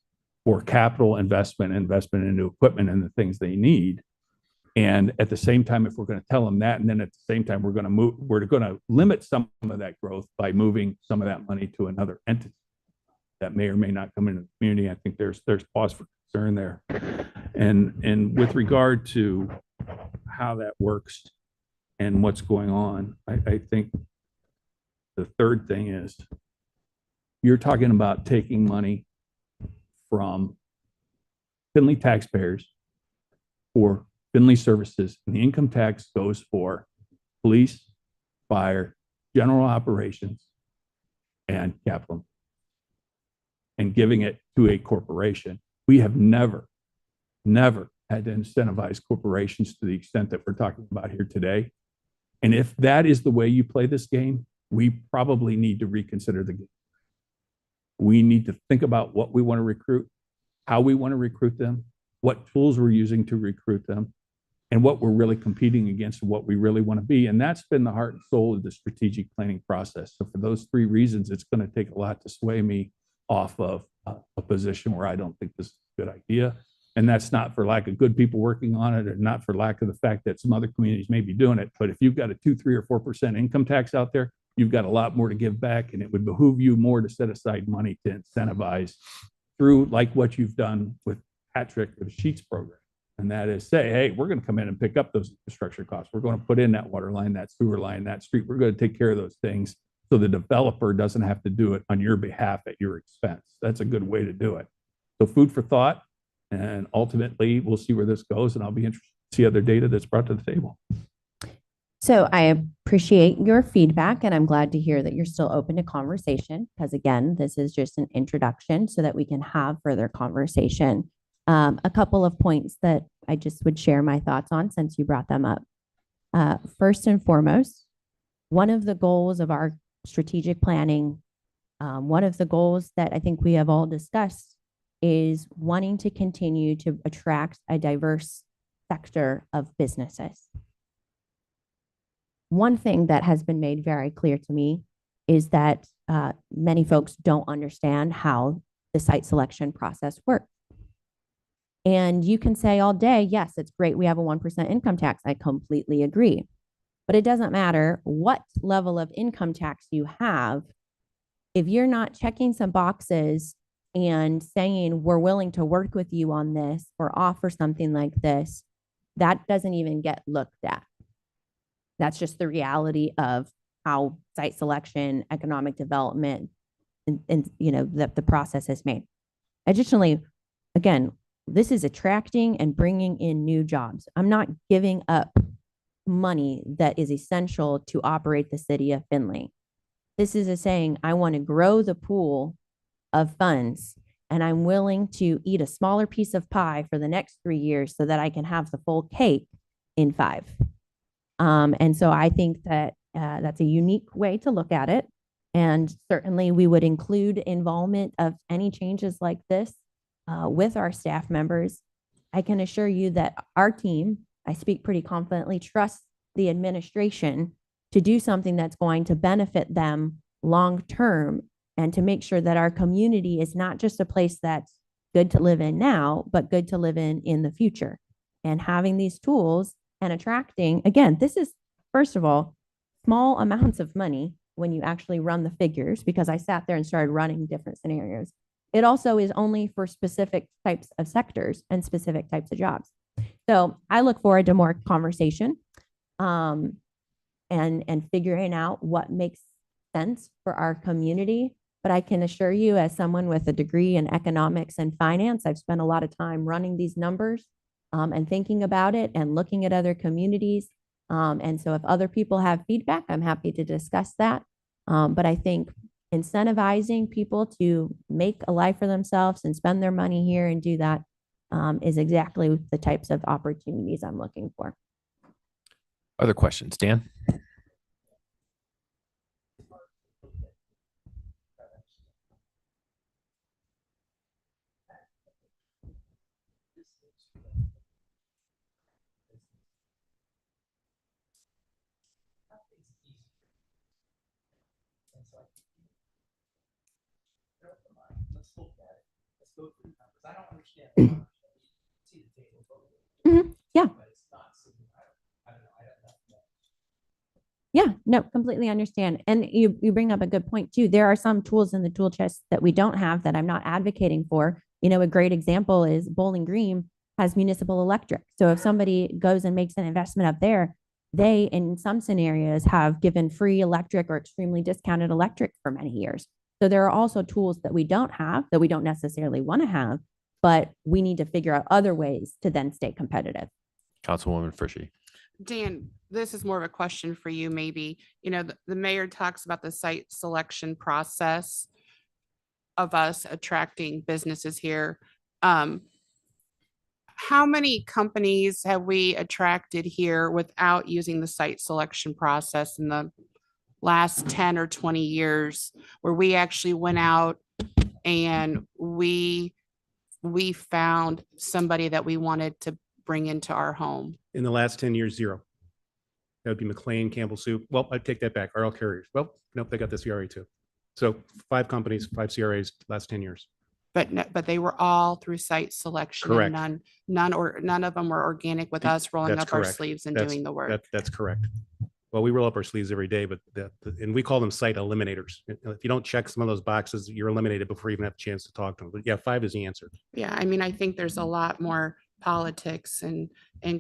for capital investment into equipment and the things they need. And at the same time, if we're going to tell them that, and then at the same time, we're going to limit some of that growth by moving some of that money to another entity that may or may not come into the community. I think there's pause for concern there. And with regard to how that works and what's going on, I think the third thing is you're talking about taking money from Findlay taxpayers for Findlay services, and the income tax goes for police, fire, general operations, and capital, and giving it to a corporation. We have never had to incentivize corporations to the extent that we're talking about here today. And if that is the way you play this game, we probably need to reconsider the game. We need to think about what we want to recruit, how we want to recruit them, what tools we're using to recruit them, and what we're really competing against and what we really want to be. And that's been the heart and soul of the strategic planning process. So for those three reasons, it's going to take a lot to sway me off of a position where I don't think this is a good idea. And that's not for lack of good people working on it, or not for lack of the fact that some other communities may be doing it. But if you've got a 2, 3, or 4% income tax out there, you've got a lot more to give back, and it would behoove you more to set aside money to incentivize through, like what you've done with Patrick or the Sheets program. And that is say, hey, we're going to come in and pick up those infrastructure costs. We're going to put in that water line, that sewer line, that street. We're going to take care of those things so the developer doesn't have to do it on your behalf at your expense. That's a good way to do it. So food for thought, and ultimately we'll see where this goes, and I'll be interested to see other data that's brought to the table. So I appreciate your feedback, and I'm glad to hear that you're still open to conversation, because again, this is just an introduction so that we can have further conversation. A couple of points that I just would share my thoughts on since you brought them up. First and foremost, one of the goals of our strategic planning, one of the goals that I think we have all discussed is wanting to continue to attract a diverse sector of businesses. One thing that has been made very clear to me is that many folks don't understand how the site selection process works. And you can say all day, yes, it's great we have a 1% income tax. I completely agree. But it doesn't matter what level of income tax you have. If you're not checking some boxes and saying we're willing to work with you on this or offer something like this, that doesn't even get looked at. That's just the reality of how site selection, economic development, and you know, the process is made. Additionally, again, this is attracting and bringing in new jobs. I'm not giving up money that is essential to operate the city of Findlay. This is a saying, I want to grow the pool of funds, and I'm willing to eat a smaller piece of pie for the next 3 years so that I can have the full cake in 5. And so I think that that's a unique way to look at it. And certainly we would include involvement of any changes like this with our staff members. I can assure you that our team, I speak pretty confidently, trusts the administration to do something that's going to benefit them long term, and to make sure that our community is not just a place that's good to live in now, but good to live in the future. And having these tools and attracting, again, this is, first of all, small amounts of money when you actually run the figures, because I sat there and started running different scenarios. It also is only for specific types of sectors and specific types of jobs. So I look forward to more conversation, and figuring out what makes sense for our community. But I can assure you, as someone with a degree in economics and finance, I've spent a lot of time running these numbers, and thinking about it and looking at other communities. And so if other people have feedback, I'm happy to discuss that. But I think incentivizing people to make a life for themselves and spend their money here and do that, is exactly the types of opportunities I'm looking for. Other questions, Dan? Mhm. Yeah. Yeah, no, completely understand. And you bring up a good point too. There are some tools in the tool chest that we don't have that I'm not advocating for. You know, a great example is Bowling Green has municipal electric. So if somebody goes and makes an investment up there, they, in some scenarios, have given free electric or extremely discounted electric for many years. So there are also tools that we don't have, that we don't necessarily want to have, but we need to figure out other ways to then stay competitive. Councilwoman Frischie. Dan, this is more of a question for you, maybe. You know, the mayor talks about the site selection process of us attracting businesses here. How many companies have we attracted here without using the site selection process in the last 10 or 20 years, where we actually went out and we found somebody that we wanted to bring into our home? In the last 10 years, zero. That would be McLean, Campbell Soup. Well, I take that back. RL Carriers. Well, nope, they got the CRA too. So 5 companies, 5 CRAs, last 10 years. But they were all through site selection. Correct. And none of them were organic with us rolling That's up our correct. sleeves and That's- doing the work. That's correct. Well, we roll up our sleeves every day, but and we call them site eliminators. If you don't check some of those boxes, you're eliminated before you even have a chance to talk to them. But yeah, 5 is the answer. Yeah, I mean, I think there's a lot more politics and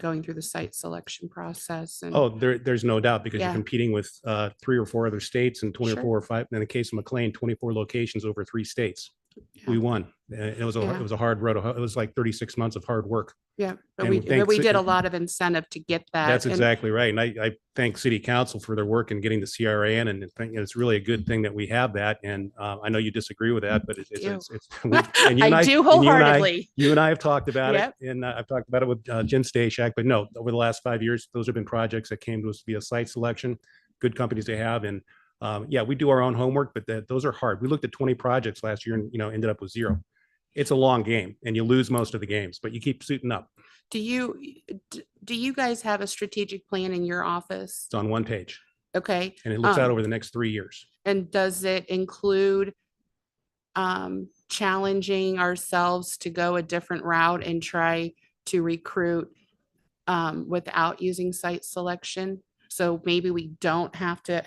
going through the site selection process and. Oh, there's no doubt, because you're Yeah. competing with 3 or 4 other states and 24 Sure. or 5, in the case of McLean, 24 locations over 3 states. Yeah. We won. It was Yeah. a hard road. It was like 36 months of hard work. Yeah, but And we thanks- did a lot of incentive to get that. That's and- exactly right. And I thank city council for their work in getting the CRA in, and I think it's really a good thing that we have that. And I know you disagree with that, but it's, do. and you and I do and wholeheartedly. You and I have talked about Yep. it, and I've talked about it with Jen Stashak, but no, over the last 5 years, those have been projects that came to us via site selection, good companies they have. And yeah, we do our own homework, but those are hard. We looked at 20 projects last year and, ended up with 0. It's a long game and you lose most of the games, but you keep suiting up. Do you guys have a strategic plan in your office? It's on one page Okay, and it looks out Um, over the next 3 years. and does it include challenging ourselves to go a different route and try to recruit without using site selection? So maybe we don't have to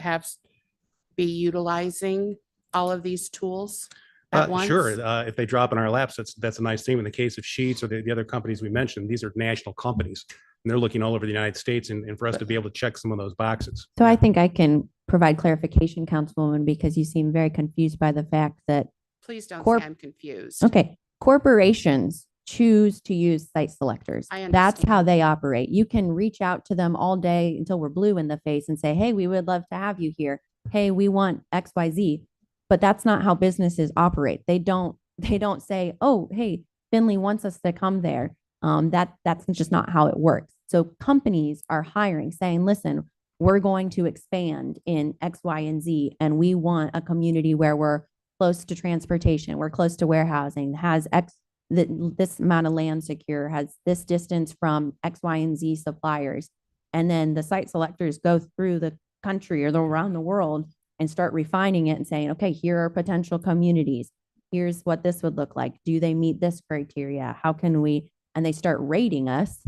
be utilizing all of these tools at once? Sure. If they drop in our laps, that's a nice thing. In the case of Sheets or the other companies we mentioned, these are national companies and they're looking all over the United States, and for us to be able to check some of those boxes. So I think I can provide clarification, Councilwoman, because you seem very confused by the fact that, Please don't Corp- say I'm confused. okay, corporations choose to use site selectors. I That's how understand. they operate. You can reach out to them all day until we're blue in the face and say, hey, we would love to have you here. Hey, we want XYZ. But that's not how businesses operate. They don't say, oh, hey, Finley wants us to come there. That's just not how it works. So companies are hiring, saying, listen, we're going to expand in X, Y, and Z, and we want a community where we're close to transportation, we're close to warehousing, has this amount of land secure, has this distance from X, Y, and Z suppliers. And then the site selectors go through the country or around the world and start refining it and saying, okay, here are potential communities. Here's what this would look like. Do they meet this criteria? How can we? And they start rating us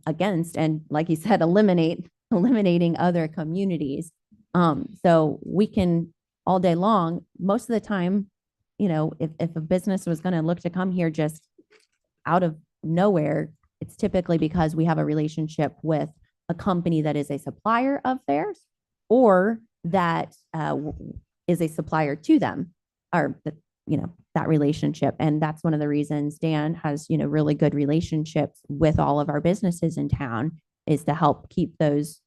against, and like you said, eliminating other communities. So we can all day long, most of the time, if a business was going to look to come here just out of nowhere, it's typically because we have a relationship with a company that is a supplier of theirs or that is a supplier to them, or that relationship. And that's one of the reasons Dan has, really good relationships with all of our businesses in town, is to help keep those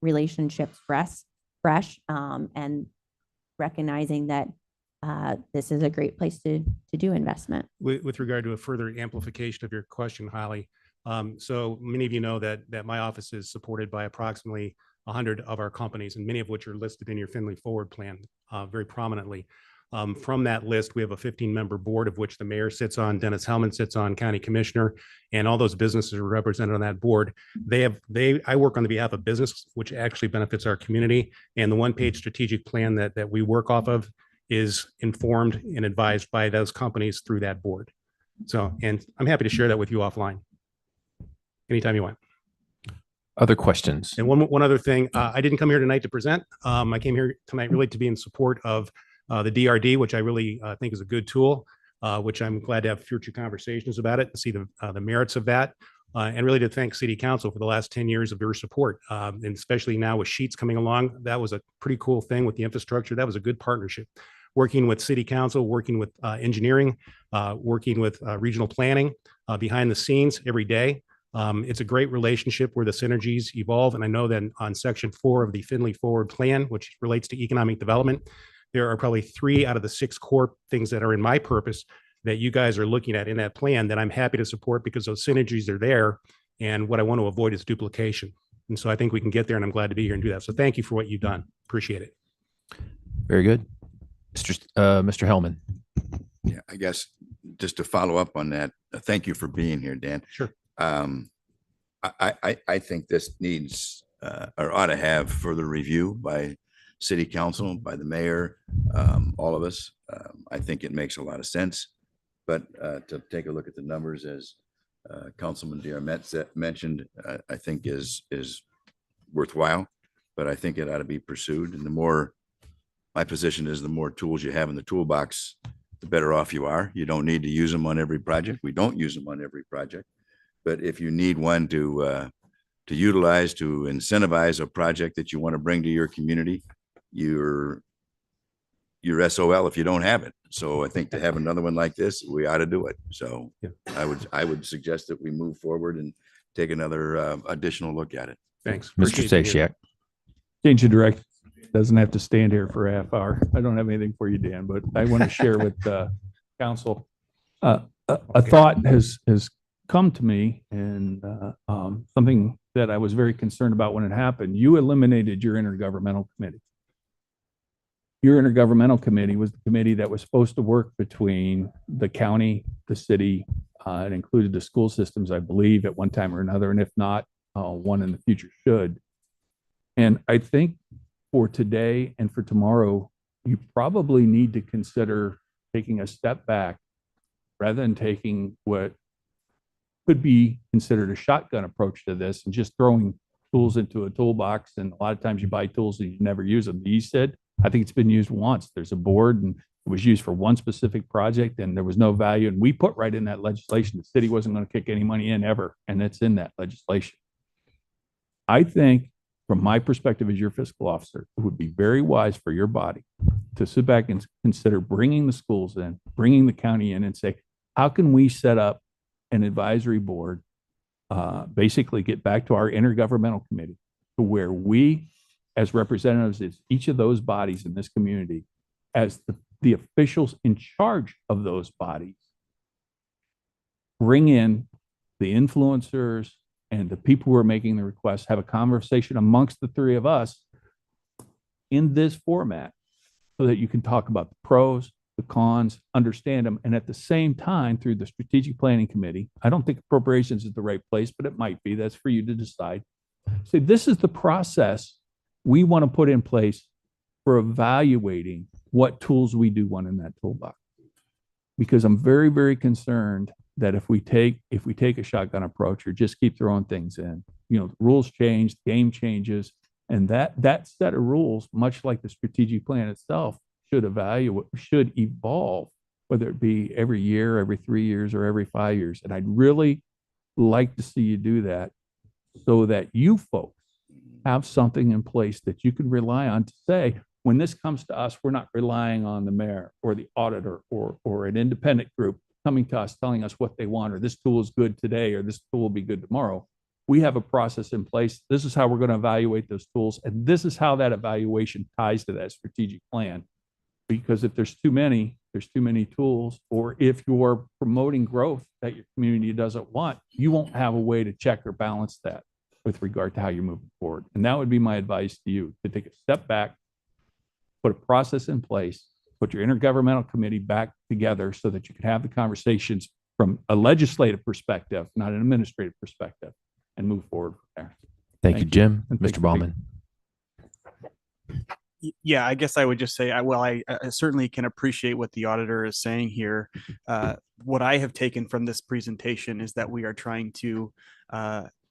relationships fresh, and recognizing that this is a great place to do investment. With regard to a further amplification of your question, Holly, so many of you know that my office is supported by approximately 100 of our companies, and many of which are listed in your Finley Forward plan very prominently. From that list, we have a 15-member board, of which the mayor sits on, Dennis Hellman sits on, county commissioner, and all those businesses are represented on that board. I work on the behalf of business, which actually benefits our community. And the one-page strategic plan that we work off of is informed and advised by those companies through that board. So, and I'm happy to share that with you offline anytime you want. Other questions? And one other thing, I didn't come here tonight to present. I came here tonight really to be in support of the DRD, which I really think is a good tool, which I'm glad to have future conversations about it and see the merits of that. And really to thank City Council for the last 10 years of your support. And especially now with Sheets coming along, that was a pretty cool thing with the infrastructure. That was a good partnership. Working with City Council, working with engineering, working with regional planning behind the scenes every day. It's a great relationship where the synergies evolve. And I know that on section 4 of the Finley Forward Plan, which relates to economic development, there are probably 3 out of the 6 core things that are in my purpose that you guys are looking at in that plan that I'm happy to support because those synergies are there. And what I want to avoid is duplication. And so I think we can get there, and I'm glad to be here and do that. So thank you for what you've done. Appreciate it. Very good. Mr. Hellman. Yeah, I guess just to follow up on that, thank you for being here, Dan. Sure. I think this needs or ought to have further review by City Council, by the mayor, all of us. I think it makes a lot of sense. But to take a look at the numbers, as Councilman Diarmet mentioned, I think is worthwhile. But I think it ought to be pursued. And my position is the more tools you have in the toolbox, the better off you are. You don't need to use them on every project. We don't use them on every project. But if you need one to utilize, to incentivize a project that you want to bring to your community, you're SOL if you don't have it. So I think to have another one like this, we ought to do it. So Yeah. I would suggest that we move forward and take another additional look at it. Thanks. Mr. Appreciate you here. Stasiak. Change of direct doesn't have to stand here for a half hour. I don't have anything for you, Dan, but I want to share with council. A thought has come to me, and something that I was very concerned about when it happened. You eliminated your intergovernmental committee. Your intergovernmental committee was the committee that was supposed to work between the county, the city, it included the school systems, I believe, at one time or another, and if not, one in the future should. And I think for today and for tomorrow, you probably need to consider taking a step back rather than taking what could be considered a shotgun approach to this and just throwing tools into a toolbox. And a lot of times you buy tools and you never use them. You said, I think it's been used once. There's a board and it was used for one specific project and there was no value. And we put right in that legislation, the city wasn't going to kick any money in ever. And it's in that legislation. I think from my perspective as your fiscal officer, it would be very wise for your body to sit back and consider bringing the schools in, bringing the county in and say, how can we set up an advisory board, basically get back to our intergovernmental committee to where we, as representatives of each of those bodies in this community, as the officials in charge of those bodies, bring in the influencers and the people who are making the requests, have a conversation amongst the three of us in this format so that you can talk about the pros, the cons, understand them. And at the same time, through the strategic planning committee, I don't think appropriations is the right place, but it might be. That's for you to decide. Say, this is the process we want to put in place for evaluating what tools we do want in that toolbox. Because I'm very, very concerned that if we take a shotgun approach or just keep throwing things in, the rules change, the game changes, and that set of rules, much like the strategic plan itself, should evolve, whether it be every year, every 3 years, or every 5 years. And I'd really like to see you do that so that you folks have something in place that you can rely on to say, when this comes to us, we're not relying on the mayor or the auditor or an independent group coming to us, telling us what they want, or this tool is good today, or this tool will be good tomorrow. We have a process in place. This is how we're going to evaluate those tools. And this is how that evaluation ties to that strategic plan. Because if there's too many tools, or if you're promoting growth that your community doesn't want, you won't have a way to check or balance that with regard to how you're moving forward. And that would be my advice to you, to take a step back, put a process in place, put your intergovernmental committee back together so that you can have the conversations from a legislative perspective, not an administrative perspective, and move forward from there. Thank you, Jim. And Mr. thanks for Ballman. Yeah, I guess I would just say, I certainly can appreciate what the auditor is saying here. What I have taken from this presentation is that we are trying to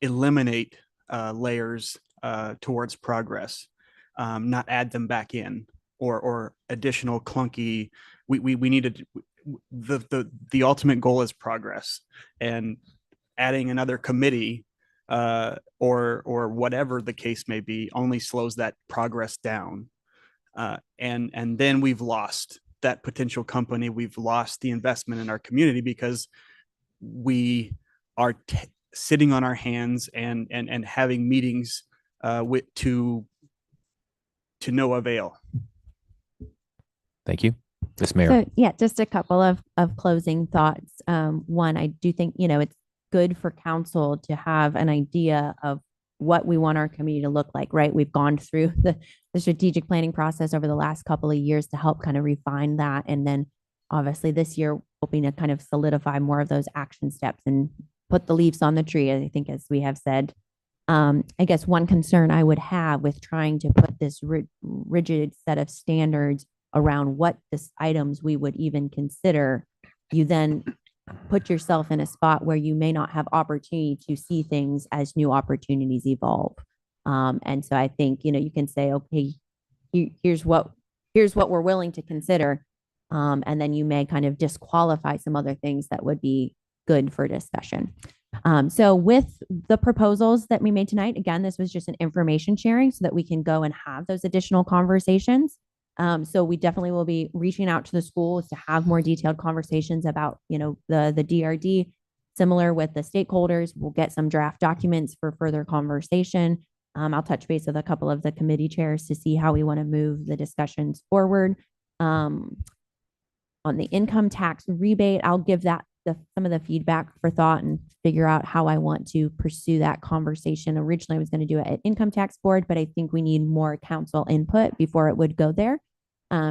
eliminate layers towards progress, not add them back in, or additional clunky. We needed the ultimate goal is progress, and adding another committee or whatever the case may be only slows that progress down. And then we've lost that potential company. We've lost the investment in our community because we are sitting on our hands and having meetings to no avail. Thank you. Ms. Mayor. So yeah, just a couple of closing thoughts. One, I do think, it's good for council to have an idea of what we want our community to look like, right? We've gone through the strategic planning process over the last couple of years to help kind of refine that. And then obviously this year, hoping to kind of solidify more of those action steps and put the leaves on the tree, I think, as we have said. I guess one concern I would have with trying to put this rigid set of standards around what items we would even consider, you then put yourself in a spot where you may not have opportunity to see things as new opportunities evolve. And so I think, you can say, okay, here's what we're willing to consider. And then you may kind of disqualify some other things that would be good for discussion. So with the proposals that we made tonight, again, this was just an information sharing so that we can go and have those additional conversations. So we definitely will be reaching out to the schools to have more detailed conversations about, the DRD. Similar with the stakeholders, we'll get some draft documents for further conversation. I'll touch base with a couple of the committee chairs to see how we want to move the discussions forward. On the income tax rebate, I'll give that some of the feedback for thought and figure out how I want to pursue that conversation. Originally, I was going to do it at Income Tax Board, but I think we need more council input before it would go there.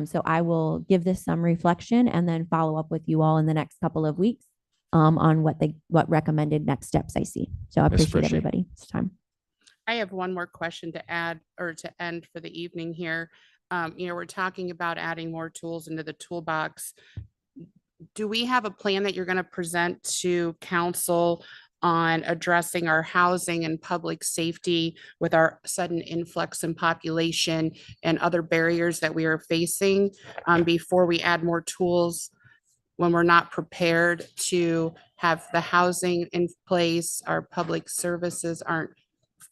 So I will give this some reflection and then follow up with you all in the next couple of weeks on what recommended next steps I see. So I Ms. appreciate Frischi. everybody's time. I have one more question to add or to end for the evening here. We're talking about adding more tools into the toolbox. Do we have a plan that you're going to present to council on addressing our housing and public safety with our sudden influx in population and other barriers that we are facing before we add more tools when we're not prepared to have the housing in place? Our public services aren't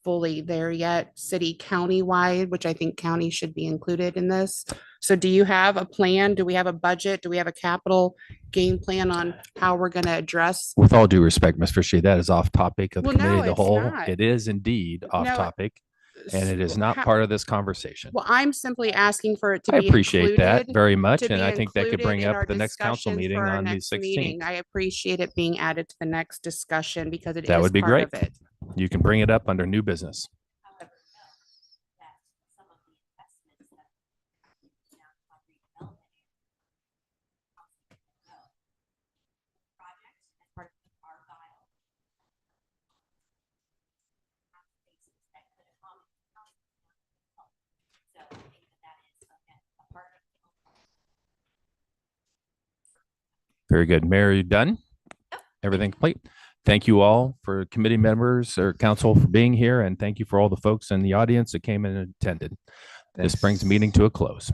fully there yet, city, county wide, which I think county should be included in this. So do you have a plan? Do we have a budget? Do we have a capital game plan on how we're going to address? With all due respect, Ms. Frischi, that is off topic of the Well, no, committee of the it's whole. not. It is indeed off No, topic, and it is not How- part of this conversation. Well, I'm simply asking for it to I be appreciate that included, very much, to and be I think that could included bring in our up the next council discussions meeting for our on the next meeting. 16th. I appreciate it being added to the next discussion because it is That would be part of great. it. You can bring it up under new business. Very good. Mayor, are you done? Everything complete? Thank you all for committee members or council for being here, and thank you for all the folks in the audience that came in and attended. This brings the meeting to a close.